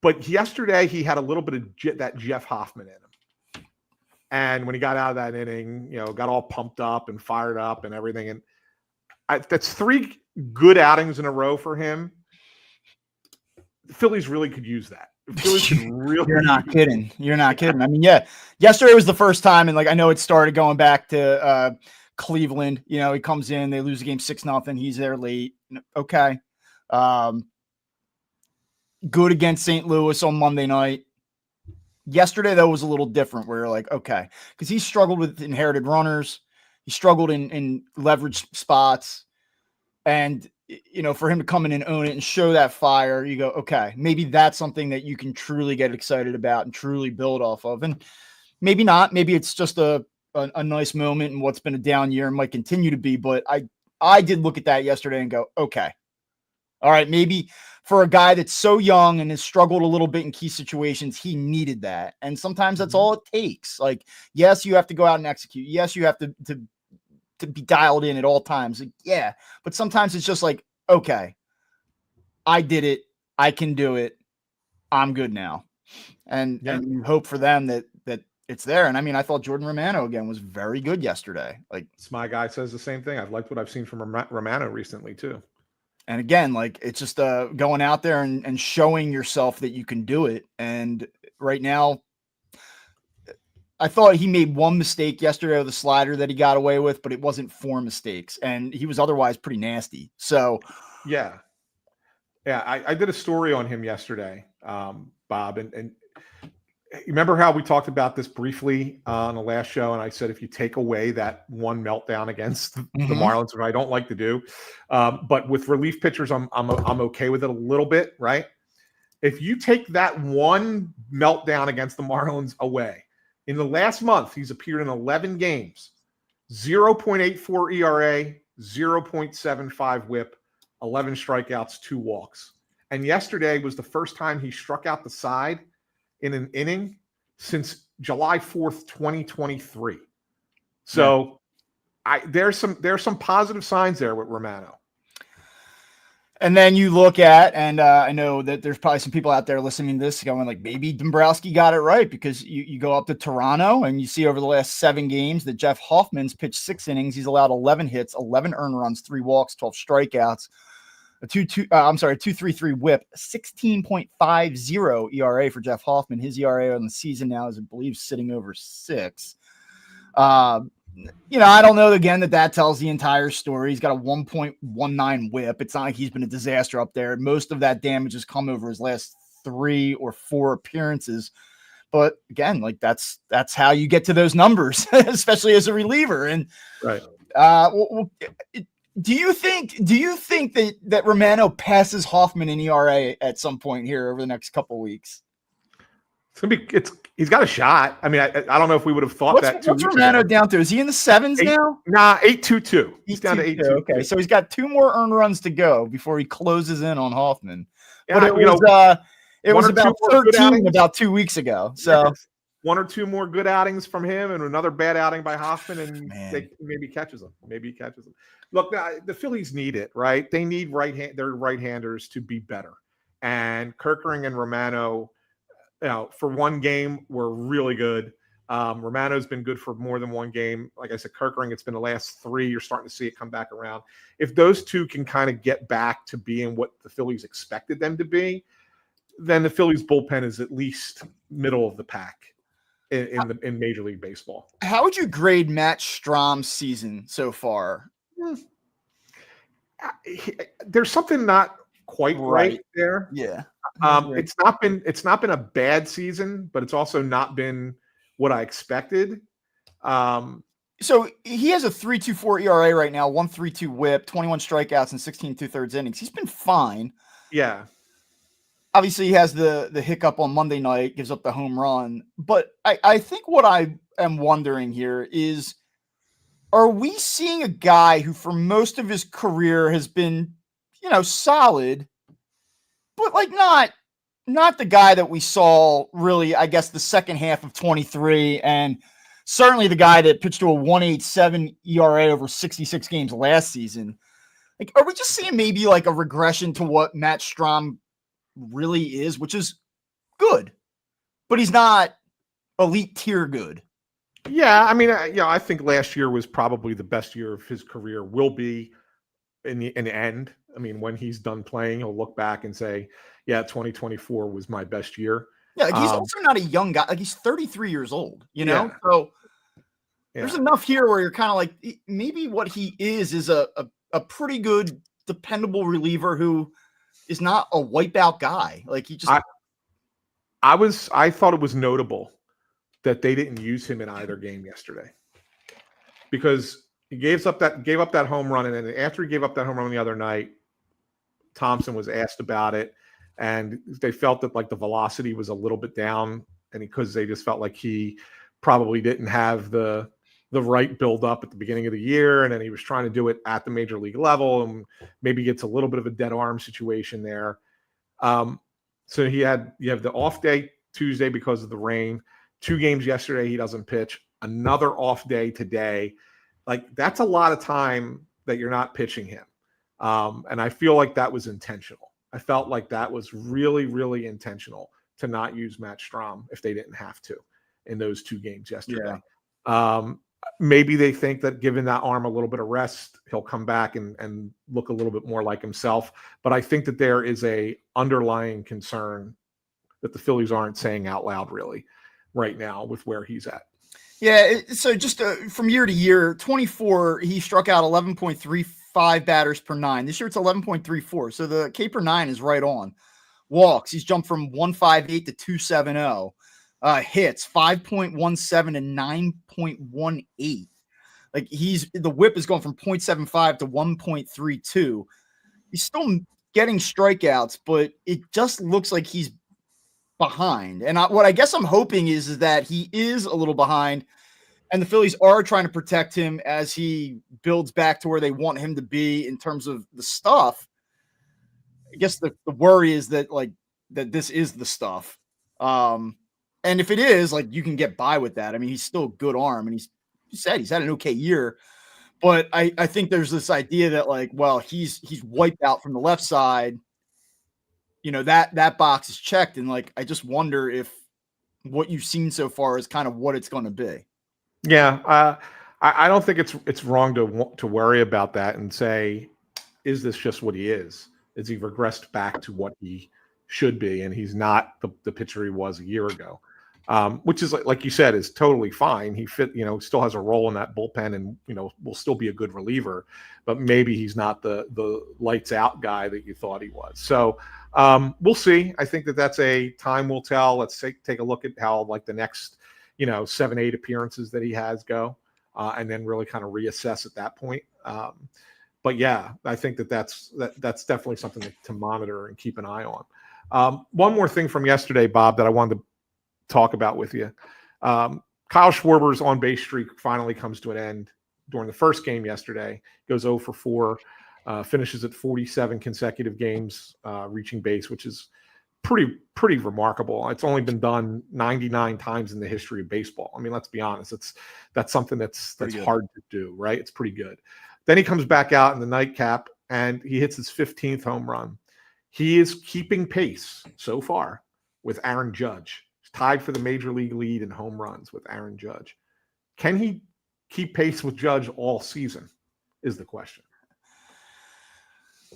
But yesterday he had a little bit of that Jeff Hoffman in him, and when he got out of that inning, got all pumped up and fired up and everything. And that's 3 good outings in a row for him. The Phillies really could use that. You're not kidding. You're not kidding. I mean, yeah, yesterday was the first time, and I know it started going back to Cleveland. He comes in, they lose the game 6-0. He's there late. Okay. Good against St. Louis on Monday night. Yesterday, though, was a little different where you're like, okay, because he struggled with inherited runners. He struggled in leverage spots. And for him to come in and own it and show that fire, you go, okay, maybe that's something that you can truly get excited about and truly build off of. And maybe not. Maybe it's just a a nice moment in what's been a down year and might continue to be. But I did look at that yesterday and go, okay, all right, maybe for a guy that's so young and has struggled a little bit in key situations, he needed that. And sometimes that's all it takes. Like, yes, you have to go out and execute. Yes, you have to be dialed in at all times. Like, yeah, but sometimes it's just like, okay, I did it. I can do it. I'm good now. And you hope for them that it's there. And I mean, I thought Jordan Romano again was very good yesterday. Like, my guy says the same thing. I've liked what I've seen from Romano recently too. And again, like, it's just going out there and showing yourself that you can do it. And right now, I thought he made one mistake yesterday with the slider that he got away with, but it wasn't 4 mistakes. And he was otherwise pretty nasty. So, yeah. I did a story on him yesterday, Bob, and you remember how we talked about this briefly on the last show, and I said if you take away that one meltdown against the Marlins, which I don't like to do, but with relief pitchers, I'm okay with it a little bit, right? If you take that one meltdown against the Marlins away, in the last month he's appeared in 11 games, 0.84 ERA, 0.75 WHIP, 11 strikeouts, 2 walks, and yesterday was the first time he struck out the side in an inning since July 4th, 2023. So there's some positive signs there with Romano. And then you look at, and I know that there's probably some people out there listening to this going like, maybe Dombrowski got it right, because you go up to Toronto and you see over the last 7 games that Jeff Hoffman's pitched 6 innings. He's allowed 11 hits, 11 earned runs, 3 walks, 12 strikeouts. A 2.33 WHIP, 16.50 ERA for Jeff Hoffman. His ERA on the season now is, I believe, sitting over 6. I don't know again that tells the entire story. He's got a 1.19 WHIP. It's not like he's been a disaster up there. Most of that damage has come over his last 3 or 4 appearances. But again, like, that's how you get to those numbers, especially as a reliever. And right. Do you think that Romano passes Hoffman in ERA at some point here over the next couple of weeks? He's got a shot. I mean, I don't know if we would have thought that. What's Romano down to? Is he in the 7s now? Nah, 8.22. He's down to 8.22. Okay, so he's got 2 more earned runs to go before he closes in on Hoffman. Yeah, but it was about 13 about 2 weeks ago. So. Yes. 1 or 2 more good outings from him and another bad outing by Hoffman, and maybe catches him. Look, the Phillies need it, right? They need their right-handers to be better. And Kerkering and Romano, for one game, were really good. Romano's been good for more than one game. Like I said, Kerkering, it's been the last 3. You're starting to see it come back around. If those two can kind of get back to being what the Phillies expected them to be, then the Phillies bullpen is at least middle of the pack in Major League Baseball. How would you grade Matt Strom's season so far? There's something not quite right there. Yeah. It's not been a bad season, but it's also not been what I expected. So he has a 3.24 ERA right now, 1.32 WHIP, 21 strikeouts and 16 2/3 innings. He's been fine. Yeah. Obviously, he has the hiccup on Monday night, gives up the home run. But I think what I am wondering here is, are we seeing a guy who for most of his career has been, solid, but like not the guy that we saw really, I guess, the second half of 23, and certainly the guy that pitched to a 1.87 ERA over 66 games last season? Like, are we just seeing maybe like a regression to what Matt Strom really is, which is good, but he's not elite tier good? Yeah, I mean, I think last year was probably the best year of his career. Will be in the end. I mean, when he's done playing, he'll look back and say, "Yeah, 2024 was my best year." Yeah, like, he's also not a young guy. Like, he's 33 years old. Yeah. So there's enough here where you're kind of like, maybe what he is a pretty good, dependable reliever who is not a wipeout guy. Like, he just. I thought it was notable that they didn't use him in either game yesterday, because he gave up that home run, and then after he gave up that home run the other night, Thompson was asked about it, and they felt that like the velocity was a little bit down, and because they just felt like he probably didn't have the the right build up at the beginning of the year, and then he was trying to do it at the major league level, and maybe gets a little bit of a dead arm situation there. So you have the off day Tuesday because of the rain. 2 games yesterday, he doesn't pitch. Another off day today. Like, that's a lot of time that you're not pitching him. And I feel like that was intentional. I felt like that was really, really intentional to not use Matt Strahm if they didn't have to in those 2 games yesterday. Yeah. Maybe they think that giving that arm a little bit of rest, he'll come back and look a little bit more like himself. But I think that there is a underlying concern that the Phillies aren't saying out loud really right now with where he's at. Yeah, so just from year to year, 24, he struck out 11.35 batters per 9. This year it's 11.34, so the K per 9 is right on. Walks, he's jumped from 158 to 270. Hits 5.17 to 9.18. Like, the whip is going from 0.75 to 1.32. He's still getting strikeouts, but it just looks like he's behind. And what I guess I'm hoping is that he is a little behind, and the Phillies are trying to protect him as he builds back to where they want him to be in terms of the stuff. I guess the worry is that this is the stuff. And if it is, like, you can get by with that. I mean, he's still a good arm, and he's had an okay year. But I think there's this idea that, like, well, he's wiped out from the left side. You know, that box is checked. And, like, I just wonder if what you've seen so far is kind of what it's going to be. Yeah. I don't think it's wrong to worry about that and say, is this just what he is? Is he regressed back to what he should be? And he's not the pitcher he was a year ago. Which is, like you said, is totally fine. He still has a role in that bullpen, and, will still be a good reliever, but maybe he's not the lights out guy that you thought he was. So we'll see. I think that's a time will tell. Let's take a look at how, like, the next, 7-8 appearances that he has go, and then really kind of reassess at that point. But yeah, I think that's definitely something to monitor and keep an eye on. One more thing from yesterday, Bob, that I wanted to talk about with you. Kyle Schwarber's on base streak finally comes to an end during the first game yesterday. Goes 0 for 4, finishes at 47 consecutive games reaching base, which is pretty remarkable. It's only been done 99 times in the history of baseball. I mean, let's be honest. That's something that's hard to do, right? It's pretty good. Then he comes back out in the nightcap and he hits his 15th home run. He is keeping pace so far with Aaron Judge. He's tied for the major league lead in home runs with Aaron Judge. Can he keep pace with Judge all season is the question.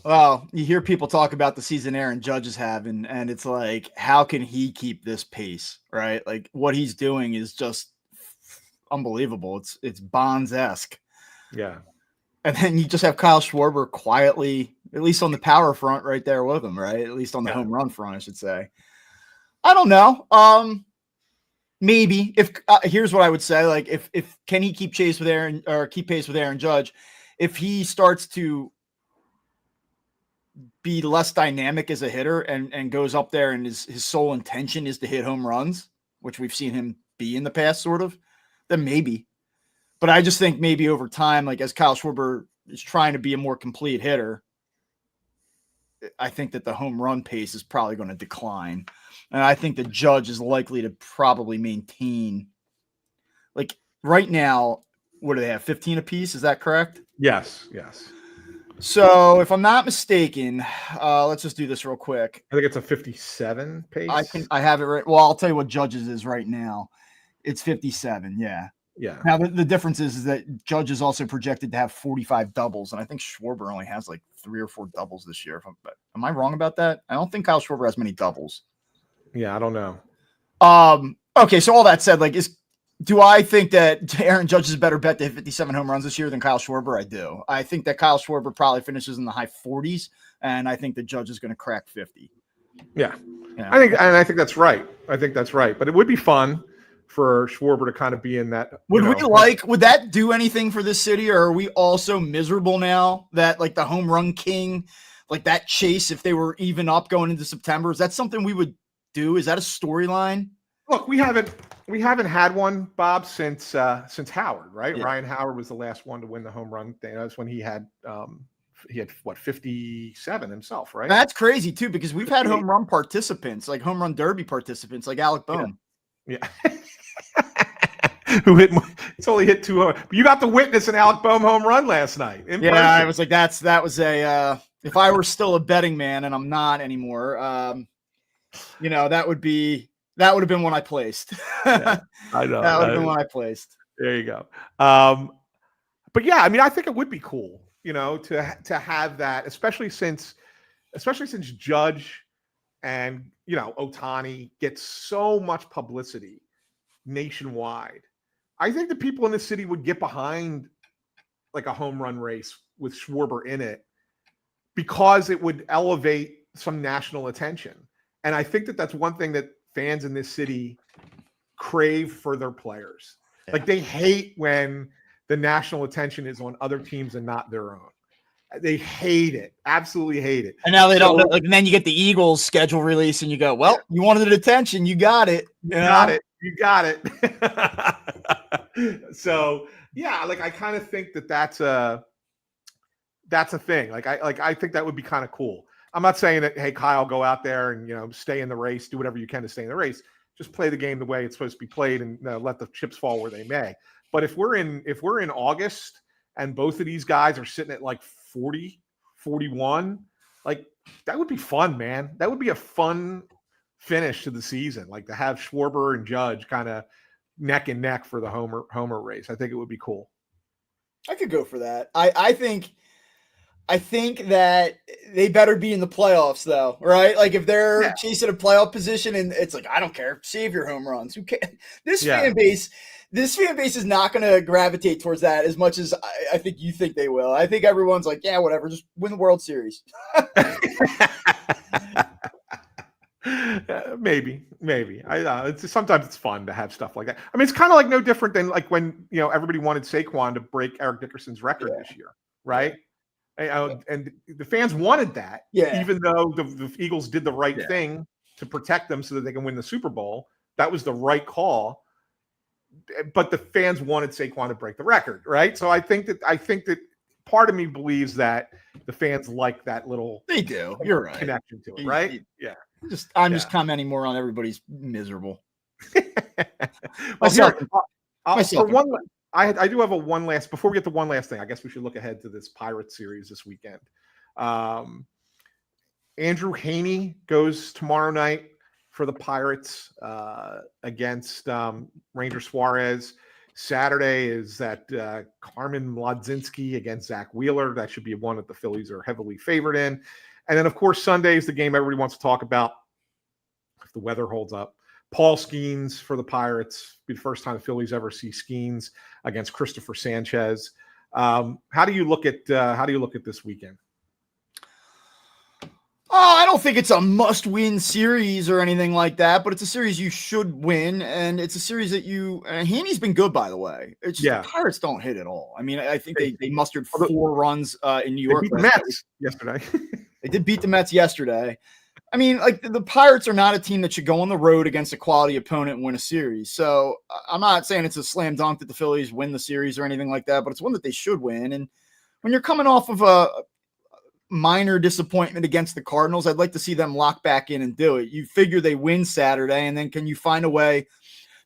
Well, you hear people talk about the season Aaron Judge is having, and it's like, how can he keep this pace, right? Like, what he's doing is just unbelievable. It's Bonds-esque. Yeah. And then you just have Kyle Schwarber quietly, at least on the power front, right there with him, right? At least on the home run front, I should say. I don't know. Maybe if here's what I would say: like, if can he keep pace with Aaron Judge? If he starts to be less dynamic as a hitter and goes up there and his sole intention is to hit home runs, which we've seen him be in the past, sort of, then maybe. But I just think maybe over time, like, as Kyle Schwarber is trying to be a more complete hitter, I think that the home run pace is probably going to decline. And I think the Judge is likely to probably maintain, like, right now, what do they have, 15 apiece? Is that correct? Yes. So if I'm not mistaken, let's just do this real quick. I think it's a 57 pace. I have it right. Well, I'll tell you what Judge's is right now. It's 57. Yeah. Yeah. Now the difference is that Judge is also projected to have 45 doubles, and I think Schwarber only has like 3 or 4 doubles this year. Am I wrong about that? I don't think Kyle Schwarber has many doubles. Yeah, I don't know. Okay, so all that said, like, do I think that Aaron Judge is a better bet to hit 57 home runs this year than Kyle Schwarber? I do. I think that Kyle Schwarber probably finishes in the high 40s, and I think the Judge is going to crack 50. Yeah. I think that's right. But it would be fun for Schwarber to kind of be in that. Would that do anything for this city, or are we all so miserable now that, like, the home run king, like that chase, if they were even up going into September, is that something we would do? Is that a storyline? Look, we haven't We haven't had one, Bob, since Howard, right? Yeah. Ryan Howard was the last one to win the home run thing. That's when he had what, 57 himself, right? That's crazy too, because we've had home run participants, like home run derby participants, like Alec Bohm. Yeah. Who hit? It's only hit 2 but you got to witness an Alec Bohm home run last night. Yeah, person. I was like, that was a. If I were still a betting man, and I'm not anymore, that would have been one I placed. Yeah, I know that would have been one I placed. There you go. But yeah, I mean, I think it would be cool, to have that, especially since Judge and Ohtani gets so much publicity nationwide. I think the people in the city would get behind like a home run race with Schwarber in it because it would elevate some national attention. And I think that that's one thing that fans in this city crave for their players. Yeah. Like they hate when the national attention is on other teams and not their own. They hate it, absolutely hate it. And now they don't. Like, and then you get the Eagles schedule release, and you go, "Well, you wanted attention, you got it. You got it." So yeah, like I kind of think that's a thing. Like I think that would be kind of cool. I'm not saying that, hey, Kyle, go out there and stay in the race, do whatever you can to stay in the race. Just play the game the way it's supposed to be played, and let the chips fall where they may. But if we're in August and both of these guys are sitting at like 40, 41, like that would be fun, man. That would be a fun finish to the season, like to have Schwarber and Judge kind of neck and neck for the homer race. I think it would be cool. I could go for that. I think that they better be in the playoffs, though, right? Like if they're chasing a playoff position, and it's like, I don't care, save your home runs. Who cares? This fan base is not going to gravitate towards that as much as I think you think they will. I think everyone's like, yeah, whatever, just win the World Series. Maybe. Sometimes it's fun to have stuff like that. I mean, it's kind of like no different than like when everybody wanted Saquon to break Eric Dickerson's record this year, right? And the fans wanted that, even though the Eagles did the right thing to protect them so that they can win the Super Bowl. That was the right call. But the fans wanted Saquon to break the record, right? So I think that part of me believes that the fans like that little You're right. connection to it, right? Yeah. I'm just commenting more on everybody's miserable. I do have one last before we get to one last thing. I guess we should look ahead to this Pirates series this weekend. Andrew Heaney goes tomorrow night for the Pirates against Ranger Suarez. Saturday is that Carmen Mlodzinski against Zach Wheeler. That should be one that the Phillies are heavily favored in. And then, of course, Sunday is the game everybody wants to talk about if the weather holds up. Paul Skeens for the Pirates. Be the first time the Phillies ever see Skeens against Christopher Sanchez. How do you look at this weekend? Oh, I don't think it's a must-win series or anything like that, but it's a series you should win, and it's a series that Heaney's been good, by the way. It's just the Pirates don't hit at all. I mean, I think they mustered 4 runs in New York. They beat the Mets yesterday. They did beat the Mets yesterday. I mean, like the Pirates are not a team that should go on the road against a quality opponent and win a series. So I'm not saying it's a slam dunk that the Phillies win the series or anything like that, but it's one that they should win. And when you're coming off of a minor disappointment against the Cardinals, I'd like to see them lock back in and do it. You figure they win Saturday, and then can you find a way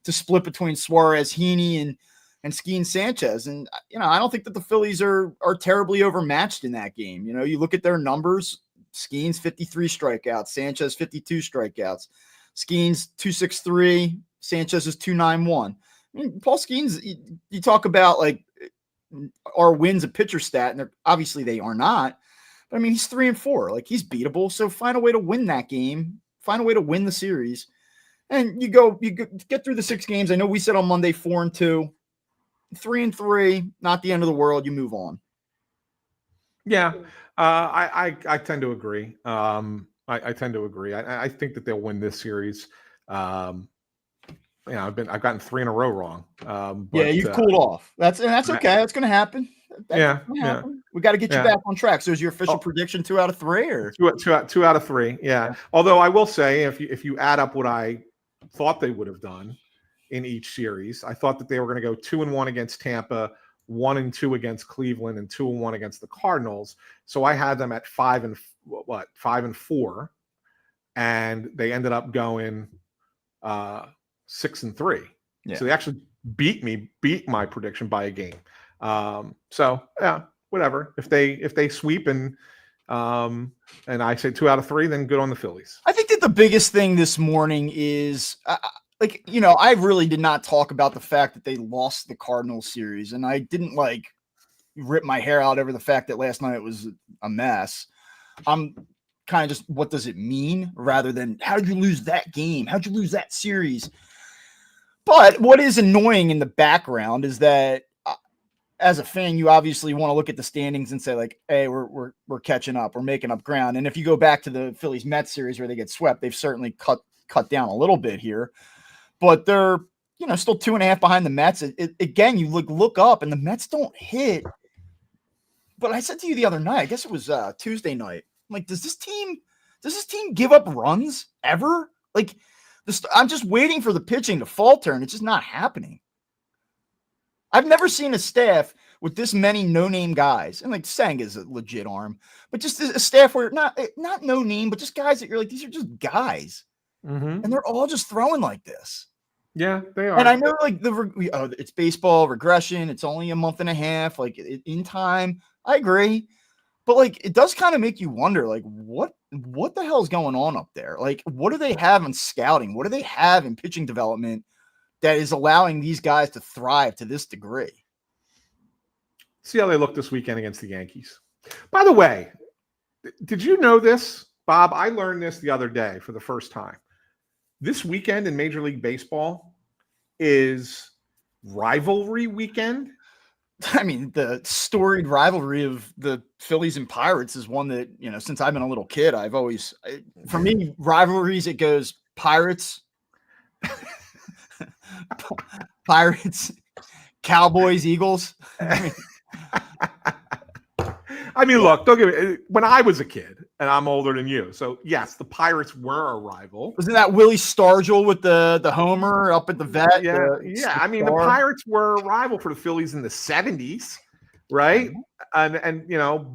to split between Suarez, Heaney, and Skeens Sanchez? And I don't think that the Phillies are terribly overmatched in that game. You look at their numbers. Skeens 53 strikeouts, Sanchez 52 strikeouts. Skeens 263, Sanchez is 291. I mean, Paul Skeens, you talk about like our wins a pitcher stat, and obviously they are not. But I mean, he's 3-4. Like, he's beatable. So find a way to win that game. Find a way to win the series. And you get through the 6 games. I know we said on Monday 4-2, 3-3, not the end of the world. You move on. Yeah, I tend to agree. I tend to agree. I think that they'll win this series. I've gotten 3 in a row wrong. But, you've cooled off. That's okay. That's going to happen. We got to get you back on track. So is your official prediction 2 out of 3 or 2 out of 3? Yeah. Although I will say, if you add up what I thought they would have done, in each series. I thought that they were going to go 2-1 against Tampa, 1-2 against Cleveland, and 2-1 against the Cardinals. So I had them at 5-4, and they ended up going 6-3. Yeah. So they actually beat my prediction by a game. So yeah, whatever. If they sweep and I say 2 out of 3, then good on the Phillies. I think that the biggest thing this morning is I really did not talk about the fact that they lost the Cardinals series, and I didn't rip my hair out over the fact that last night was a mess. I'm kind of just, what does it mean, rather than how did you lose that game? How'd you lose that series? But what is annoying in the background is that as a fan, you obviously want to look at the standings and say, hey, we're catching up, we're making up ground. And if you go back to the Phillies Mets series where they get swept, they've certainly cut down a little bit here, but they're still 2.5 behind the Mets. Again, you look up and the Mets don't hit. But I said to you the other night, I guess it was Tuesday night, does this team give up runs ever? I'm just waiting for the pitching to falter, and it's just not happening. I've never seen a staff with this many no-name guys, and Sang is a legit arm, but just a staff where not no name, but just guys that you're these are just guys, and they're all just throwing like this. Yeah, they are. And I know it's baseball regression. It's only a month and a half. In time, I agree, but it does kind of make you wonder, what the hell is going on up there? What do they have in scouting? What do they have in pitching development that is allowing these guys to thrive to this degree? See how they look this weekend against the Yankees. By the way, did you know this, Bob? I learned this the other day for the first time. This weekend in Major League Baseball is rivalry weekend. I mean, the storied rivalry of the Phillies and Pirates is one that, since I've been a little kid, I've always, for me, rivalries, it goes Pirates, Cowboys, Eagles. I mean, look, don't get me. When I was a kid, and I'm older than you, so yes, the Pirates were a rival. Wasn't that Willie Stargell with the homer up at the vet? Yeah. I mean, the Pirates were a rival for the Phillies in the 70s, right? And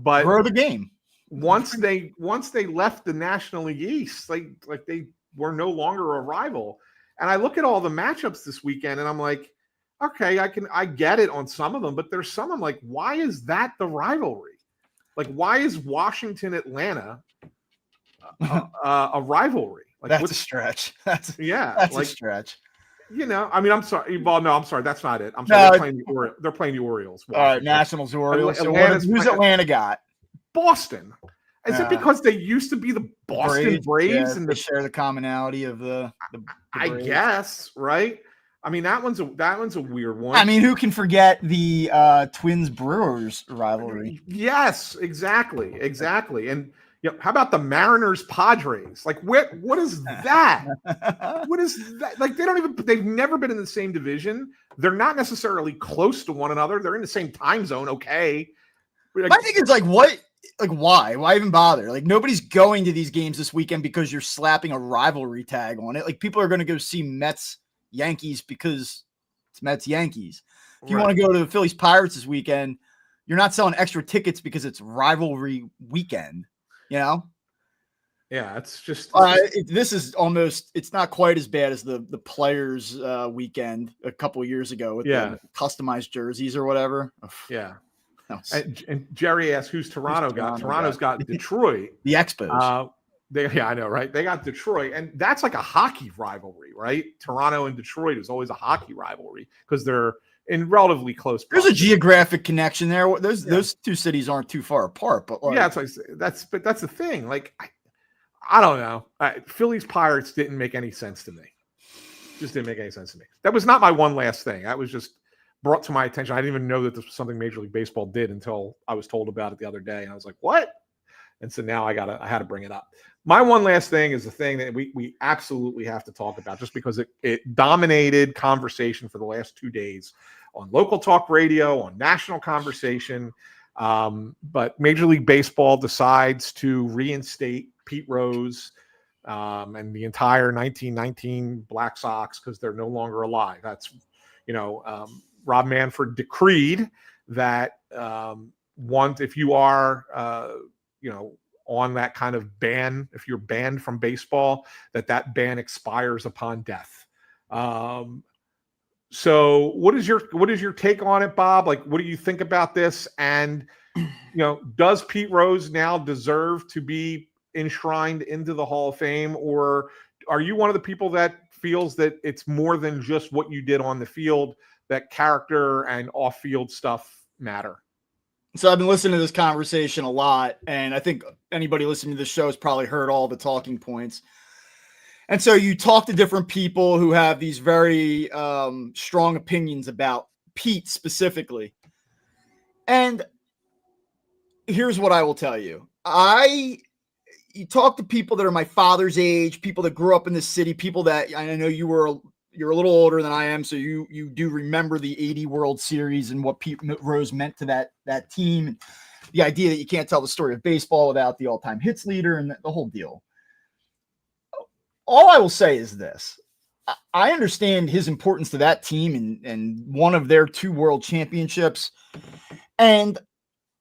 but grow the game. Once they left the National League East, they were no longer a rival. And I look at all the matchups this weekend, and I'm like, okay, I get it on some of them, but there's some I'm like, why is that the rivalry? Why is Washington Atlanta a rivalry? That's a stretch. That's a stretch. I mean, I'm sorry. Well, no, I'm sorry. That's not it. I'm sorry. They're playing the Orioles. All right, Nationals, Orioles. So who's Atlanta got? Boston. Is it because they used to be the Boston Braves and they share the commonality of the I guess, right? I mean, that one's a weird one. I mean, who can forget the Twins Brewers rivalry? Yes, exactly. And how about the Mariners Padres? What is that? What is that? They've never been in the same division. They're not necessarily close to one another. They're in the same time zone. Okay. My thing is what? Why even bother? Nobody's going to these games this weekend because you're slapping a rivalry tag on it. People are going to go see Mets Yankees because it's Mets Yankees. If you want to go to the Phillies Pirates this weekend, you're not selling extra tickets because it's rivalry weekend. Yeah, it's just this is almost, it's not quite as bad as the Players weekend a couple of years ago with the customized jerseys or whatever. Yeah. And Jerry asked, who's Toronto got? Toronto's got Detroit. The Expos. I know, right? They got Detroit, and that's like a hockey rivalry, right? Toronto and Detroit is always a hockey rivalry because they're in relatively close proximity. There's a geographic connection there. Those two cities aren't too far apart, but that's the thing. I don't know. Phillies Pirates didn't make any sense to me. Just didn't make any sense to me. That was not my one last thing. That was just brought to my attention. I didn't even know that this was something Major League Baseball did until I was told about it the other day, and I was like, what? And so now I had to bring it up. My one last thing is the thing that we absolutely have to talk about, just because it dominated conversation for the last 2 days on local talk radio, on national conversation. But Major League Baseball decides to reinstate Pete Rose and the entire 1919 Black Sox, because they're no longer alive. That's, Rob Manfred decreed that if you are, on that kind of ban, if you're banned from baseball, that ban expires upon death. So what is your take on it, Bob? Like, what do you think about this? And, does Pete Rose now deserve to be enshrined into the Hall of Fame, or are you one of the people that feels that it's more than just what you did on the field, that character and off-field stuff matter? So I've been listening to this conversation a lot, and I think anybody listening to the show has probably heard all the talking points. And so you talk to different people who have these very strong opinions about Pete specifically. And here's what I will tell you. You talk to people that are my father's age, people that grew up in the city, people that I know you're a little older than I am, so you do remember the 80 World Series and what Pete Rose meant to that team, and the idea that you can't tell the story of baseball without the all-time hits leader and the whole deal. All I will say is this. I understand his importance to that team and one of their 2 world championships. And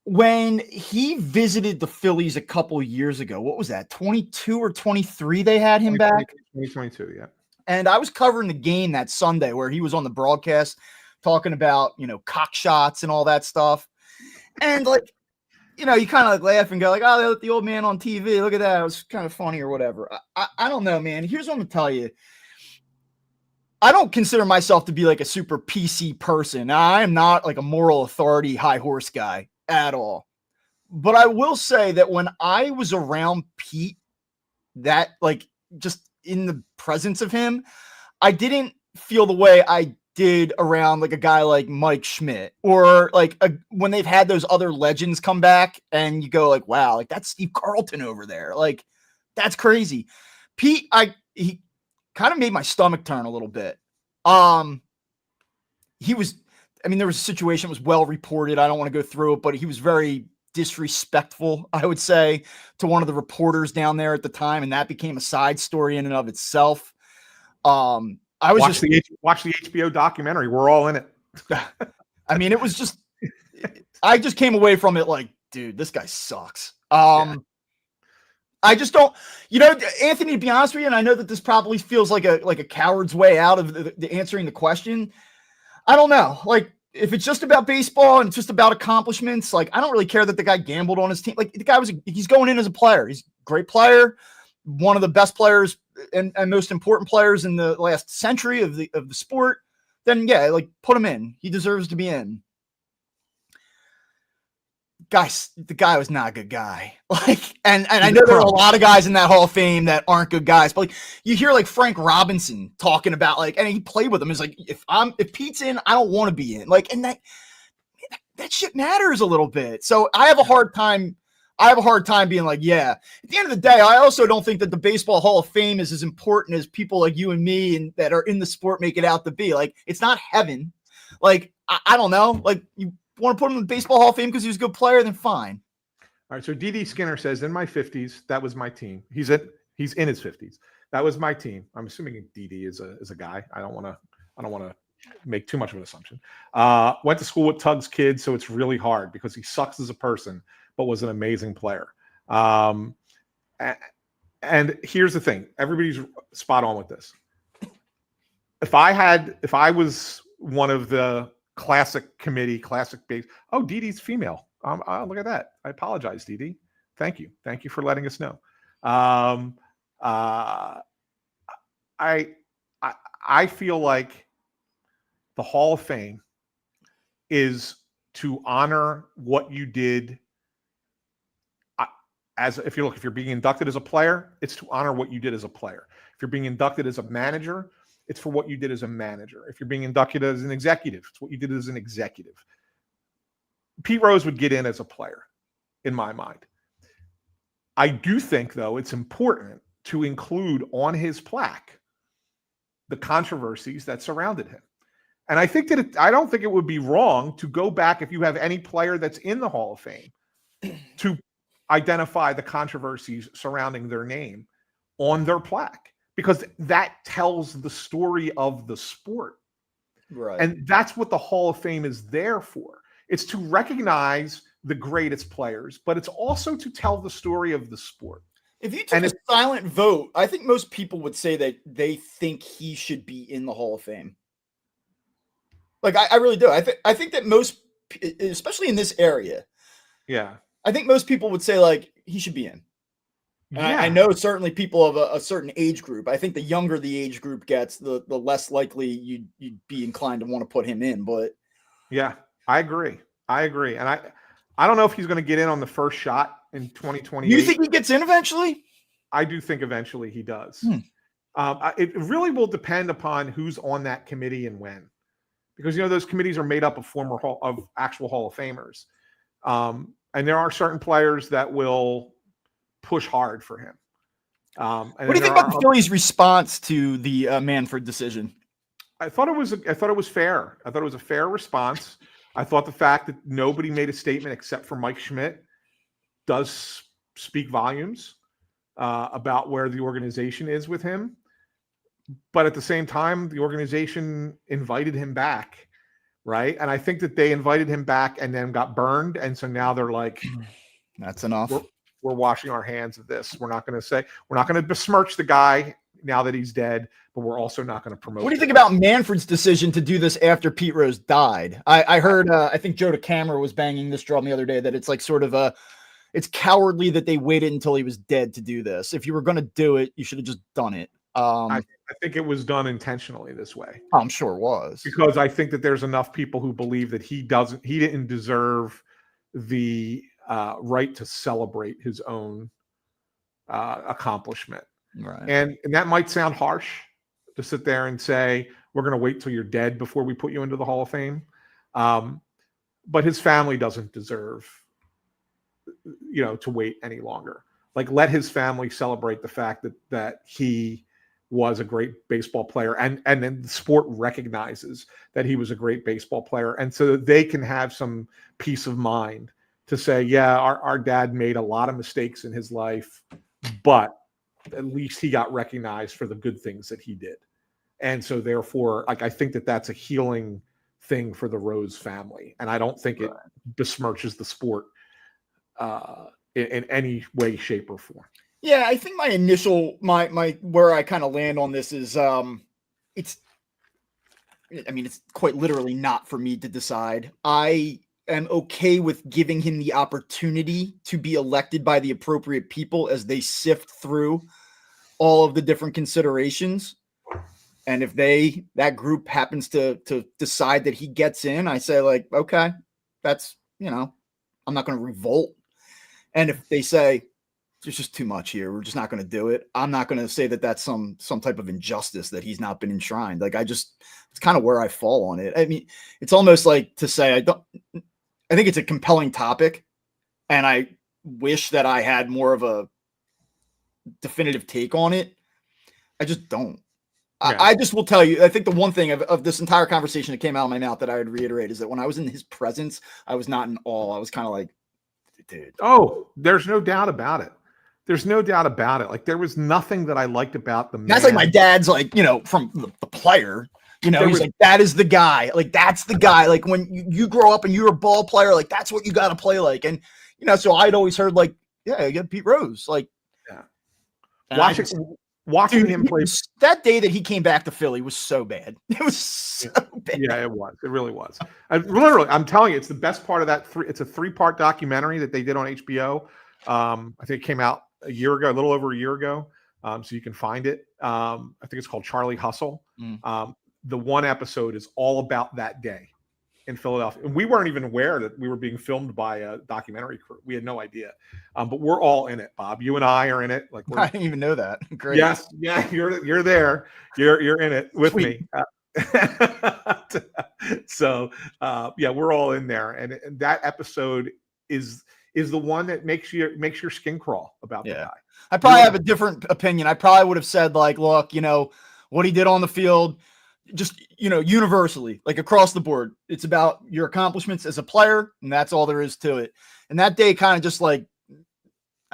when he visited the Phillies a couple of years ago, what was that, 22 or 23 they had him back? 2022, yeah. And I was covering the game that Sunday where he was on the broadcast talking about, cock shots and all that stuff. And you kind of laugh and go oh, they let the old man on TV. Look at that. It was kind of funny or whatever. I don't know, man. Here's what I'm going to tell you. I don't consider myself to be like a super PC person. I am not like a moral authority, high horse guy at all. But I will say that when I was around Pete, that just in the presence of him, I didn't feel the way I did around like a guy like Mike Schmidt, or when they've had those other legends come back and you go wow, that's Steve Carlton over there. That's crazy. Pete, he kind of made my stomach turn a little bit. There was a situation that was well reported. I don't want to go through it, but he was very disrespectful, I would say, to one of the reporters down there at the time. And that became a side story in and of itself. Watch the HBO documentary. We're all in it. It was just, I just came away from it dude, this guy sucks. I just don't, Anthony, to be honest with you, and I know that this probably feels like a coward's way out of the answering the question. I don't know. If it's just about baseball and it's just about accomplishments, I don't really care that the guy gambled on his team. The guy he's going in as a player. He's a great player, one of the best players and most important players in the last century of the sport. Then yeah, put him in. He deserves to be in. Guys, the guy was not a good guy. And I know there are a lot of guys in that Hall of Fame that aren't good guys, but you hear Frank Robinson talking about and he played with him. It's if Pete's in, I don't want to be in. And that shit matters a little bit. So I have a hard time being yeah. At the end of the day, I also don't think that the Baseball Hall of Fame is as important as people like you and me and that are in the sport make it out to be. It's not heaven. I don't know. You want to put him in the Baseball Hall of Fame because he was a good player, then fine. All right. So D.D. Skinner says, in my 50s, that was my team. He's in his 50s. That was my team. I'm assuming D.D. is a guy. I don't want to make too much of an assumption. Went to school with Tug's kids, so it's really hard because he sucks as a person, but was an amazing player. And here's the thing. Everybody's spot on with this. If I was one of the classic base. Oh, Dee Dee's female. Look at that. I apologize, Dee Dee. Thank you for letting us know. I feel like the Hall of Fame is to honor what you did. If you're being inducted as a player, it's to honor what you did as a player. If you're being inducted as a manager, it's for what you did as a manager. If you're being inducted as an executive, it's what you did as an executive. Pete Rose would get in as a player, in my mind. I do think, though, it's important to include on his plaque the controversies that surrounded him. And I think I don't think it would be wrong to go back, if you have any player that's in the Hall of Fame, to identify the controversies surrounding their name on their plaque, because that tells the story of the sport. Right. And that's what the Hall of Fame is there for. It's to recognize the greatest players, but it's also to tell the story of the sport. If you took a silent vote, I think most people would say that they think he should be in the Hall of Fame. Like, I really do. I think that most, especially in this area, yeah, I think most people would say, like, he should be in. And I know certainly people of a certain age group. I think the younger the age group gets, the less likely you'd be inclined to want to put him in. But yeah, I agree. And I don't know if he's going to get in on the first shot in 2028. You think he gets in eventually? I do think eventually he does. It really will depend upon who's on that committee and when, because those committees are made up of actual Hall of Famers, and there are certain players that will push hard for him. What do you think about the Phillies' response to the Manfred decision? I thought it was fair. I thought it was a fair response. I thought the fact that nobody made a statement except for Mike Schmidt does speak volumes about where the organization is with him. But at the same time, the organization invited him back, right? And I think that they invited him back and then got burned. And so now they're like, that's enough. We're washing our hands of this. We're not going to besmirch the guy now that he's dead, but we're also not going to promote. What do you think about Manfred's decision to do this after Pete Rose died? I heard, I think Joe DeCamera was banging this drum the other day that it's like sort of it's cowardly that they waited until he was dead to do this. If you were going to do it, you should have just done it. I think it was done intentionally this way. I'm sure it was, because I think that there's enough people who believe that he didn't deserve the right to celebrate his own accomplishment. Right. And that might sound harsh to sit there and say, we're going to wait till you're dead before we put you into the Hall of Fame. But his family doesn't deserve, to wait any longer. Like, let his family celebrate the fact that he was a great baseball player, and then the sport recognizes that he was a great baseball player. And so that they can have some peace of mind to say, yeah, our dad made a lot of mistakes in his life, but at least he got recognized for the good things that he did. And so therefore, like, I think that that's a healing thing for the Rose family. And I don't think it besmirches the sport in any way, shape, or form. Yeah, I think my initial, my where I kind of land on this is, it's quite literally not for me to decide. I am okay with giving him the opportunity to be elected by the appropriate people as they sift through all of the different considerations. And if that group happens to decide that he gets in, I say, like, okay, that's, I'm not going to revolt. And if they say there's just too much here, we're just not going to do it, I'm not going to say that that's some type of injustice that he's not been enshrined. Like, it's kind of where I fall on it. I mean, it's almost like to say, I think it's a compelling topic, and I wish that I had more of a definitive take on it. I just don't. Yeah. I just will tell you, I think the one thing of this entire conversation that came out of my mouth that I would reiterate is that when I was in his presence, I was not in awe. I was kind of like, dude. Oh, there's no doubt about it. There's no doubt about it. Like, there was nothing that I liked about the man. That's like my dad's, like, from the player, he's like, that is the guy. Like, that's the guy. Like, when you grow up and you're a ball player, like, that's what you got to play like. And, so I'd always heard, like, yeah, you got Pete Rose. Like, yeah. Watching him play. That day that he came back to Philly was so bad. It was so bad. Yeah, it was. It really was. Literally, I'm telling you, it's the best part of that. It's a 3-part documentary that they did on HBO. I think it came out a little over a year ago. So you can find it. I think it's called Charlie Hustle. The one episode is all about that day in Philadelphia. And we weren't even aware that we were being filmed by a documentary crew. We had no idea. But we're all in it, Bob. You and I are in it. Like, I didn't even know that. Great. Yes. Yeah. You're there. You're in it with Sweet. me. So we're all in there. And that episode is the one that makes your skin crawl about the guy. I probably have a different opinion. I probably would have said, like, look, what he did on the field, just, universally, like, across the board, it's about your accomplishments as a player, and that's all there is to it. And that day kind of just, like,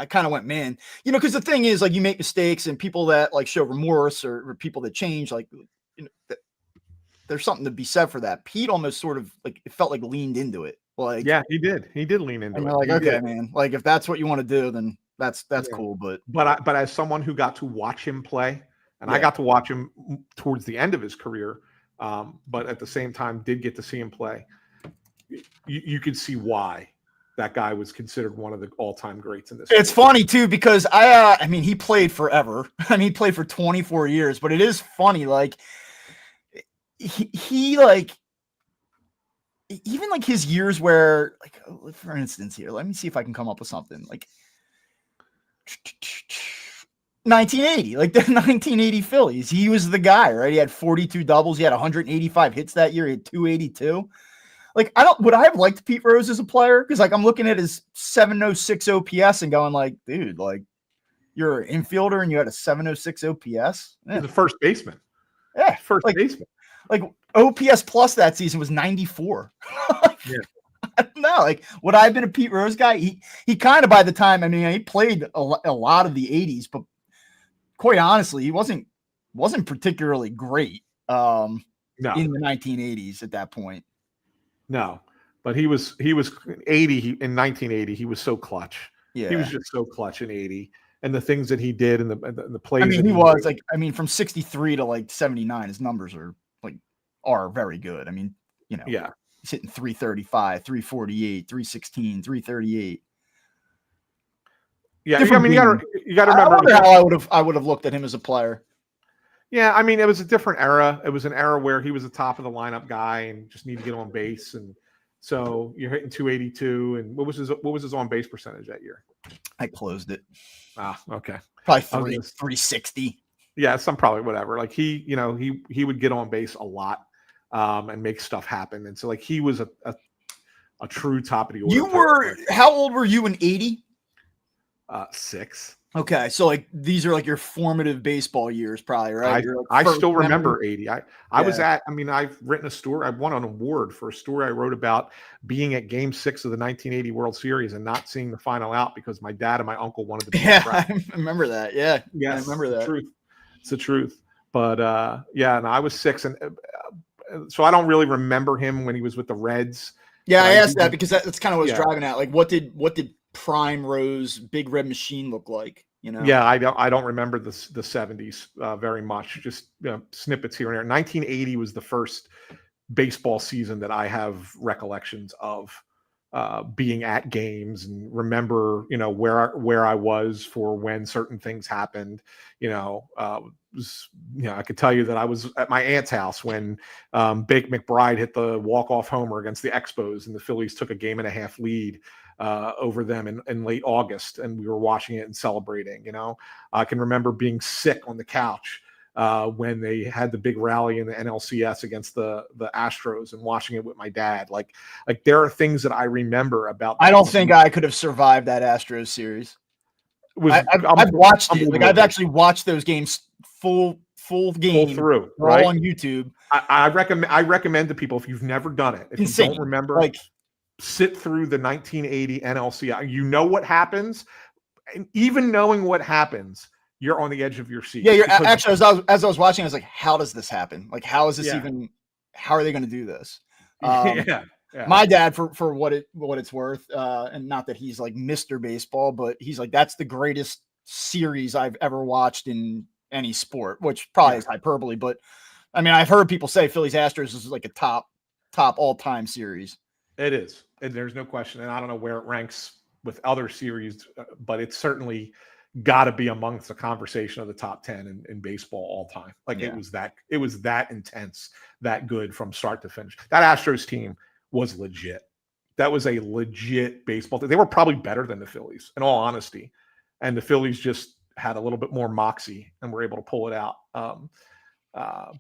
I kind of went, man, because the thing is, like, you make mistakes, and people that like show remorse or people that change, like, there's something to be said for that. Pete almost sort of like, it felt like leaned into it. Like, yeah, he did lean into and it. you're like, He okay, did. man, like if that's what you want to do, then that's Yeah. cool. But as someone who got to watch him play, and I Yeah. got to watch him towards the end of his career, but at the same time did get to see him play, you could see why that guy was considered one of the all-time greats in this. It's funny too, because I mean, he played forever. I mean, he played for 24 years, but it is funny. Like he like, even like his years where, like, for instance here, let me see if I can come up with something like 1980, like the 1980 Phillies. He was the guy, right? He had 42 doubles. He had 185 hits that year. He had 282. Like, would I have liked Pete Rose as a player? Because like I'm looking at his 706 OPS and going like, dude, like, you're an infielder and you had a 706 OPS. He's a first baseman. Yeah, first baseman. Like OPS plus that season was 94. Yeah. I don't know. Like, would I have been a Pete Rose guy? He kind of, by the time, I mean, he played a lot of the 80s, but quite honestly, he wasn't particularly great No. in the 1980s at that point. No, but he was 80 in 1980. He was so clutch. Yeah, he was just so clutch in 80, and the things that he did and the plays. I mean, that he was made. like, I mean, from 63 to like 79, his numbers are very good. I mean, Yeah, he's hitting 335, 348, 316, 338. Yeah, I mean, you got to remember. I wonder how I would have looked at him as a player. Yeah, I mean, it was a different era. It was an era where he was the top of the lineup guy and just needed to get on base, and so you're hitting 282. And what was his on base percentage that year? I closed it. Ah, okay, probably 360. Yeah, probably whatever. Like he would get on base a lot, and make stuff happen. And so like he was a true top of the order. How old were you in 80? 6. Okay, so like these are like your formative baseball years, probably, right? I still remember 80. I was at. I mean, I've written a story. I won an award for a story I wrote about being at Game 6 of the 1980 World Series and not seeing the final out because my dad and my uncle wanted to be. Yeah, I remember that. Yeah, yes, I remember that. It's the truth. But yeah, and I was 6, and so I don't really remember him when he was with the Reds. Yeah, I asked that because that's kind of what I was driving at. Like, what did Prime Rose Big Red Machine look like? Yeah, I don't remember the 70s very much. Just snippets here and there. 1980 was the first baseball season that I have recollections of being at games and remember where I was for when certain things happened. I could tell you that I was at my aunt's house when Bake McBride hit the walk-off homer against the Expos and the Phillies took a 1.5 game lead over them in late August, and we were watching it and celebrating. I can remember being sick on the couch when they had the big rally in the NLCS against the Astros and watching it with my dad. Like there are things that I remember about. I don't think I could have survived that Astros series. I've watched it. Like I've actually watched those games full game through, right? All on YouTube. I recommend to people, if you've never done it, if you don't remember, sit through the 1980 NLCS. You know what happens, and even knowing what happens, you're on the edge of your seat. Yeah, you're actually, as I was watching, I was like, how does this happen? Like, how is this even? How are they going to do this? Yeah. My dad, for what it's worth, and not that he's like Mr. Baseball, but he's like, that's the greatest series I've ever watched in any sport, which probably is hyperbole, but I mean, I've heard people say Phillies Astros is like a top all-time series. It is, and there's no question. And I don't know where it ranks with other series, but it's certainly got to be amongst the conversation of the top 10 in baseball all time. Like it was that intense, that good from start to finish. That Astros team was legit. That was a legit baseball team. They were probably better than the Phillies, in all honesty. And the Phillies just had a little bit more moxie and were able to pull it out.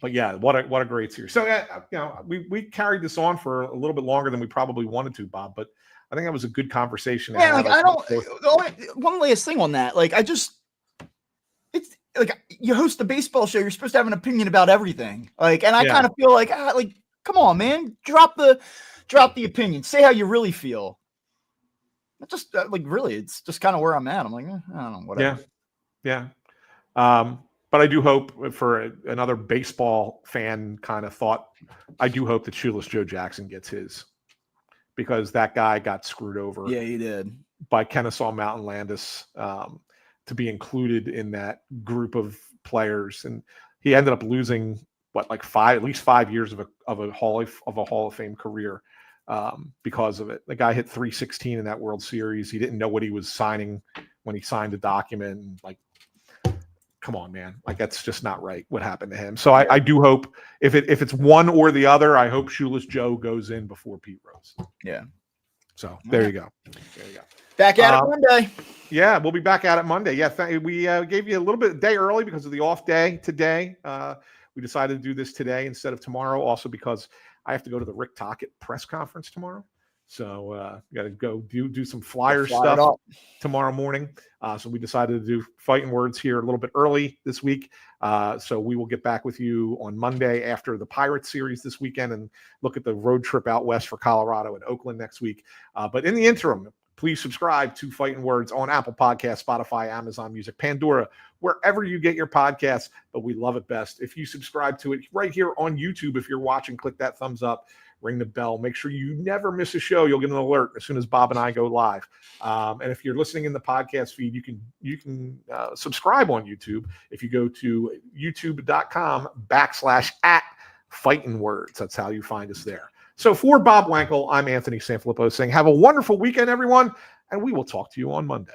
But yeah, what a great series. So we carried this on for a little bit longer than we probably wanted to, Bob. But I think that was a good conversation. Yeah, like one last thing on that. Like it's like you host a baseball show. You're supposed to have an opinion about everything. Like, and I kind of feel like come on, man, drop the opinion. Say how you really feel. Just like really, it's just kind of where I'm at. I'm like, I don't know, whatever. Yeah. But I do hope, for another baseball fan kind of thought, I do hope that Shoeless Joe Jackson gets his, because that guy got screwed over. Yeah, he did. By Kennesaw Mountain Landis to be included in that group of players, and he ended up losing at least 5 years of a Hall of Fame career because of it. The guy hit 316 in that World Series. He didn't know what he was signing when he signed the document. Like, come on, man. Like, that's just not right what happened to him. So I do hope, if it's one or the other, I hope Shoeless Joe goes in before Pete Rose. Yeah. So there you go. Back at it Monday. Yeah, we'll be back at it Monday. Yeah, we gave you a little bit day early because of the off day today. We decided to do this today instead of tomorrow, also because I have to go to the Rick Tocchet press conference tomorrow. So got to go do some flyer stuff tomorrow morning. So we decided to do Phightin Words here a little bit early this week. So we will get back with you on Monday after the Pirates series this weekend and look at the road trip out west for Colorado and Oakland next week. But in the interim, please subscribe to Phightin Words on Apple Podcasts, Spotify, Amazon Music, Pandora, wherever you get your podcasts. But we love it best if you subscribe to it right here on YouTube. If you're watching, click that thumbs up. Ring the bell. Make sure you never miss a show. You'll get an alert as soon as Bob and I go live. And if you're listening in the podcast feed, you can subscribe on YouTube. If you go to youtube.com/@Phightin Words, that's how you find us there. So for Bob Wankel, I'm Anthony SanFilippo saying have a wonderful weekend, everyone, and we will talk to you on Monday.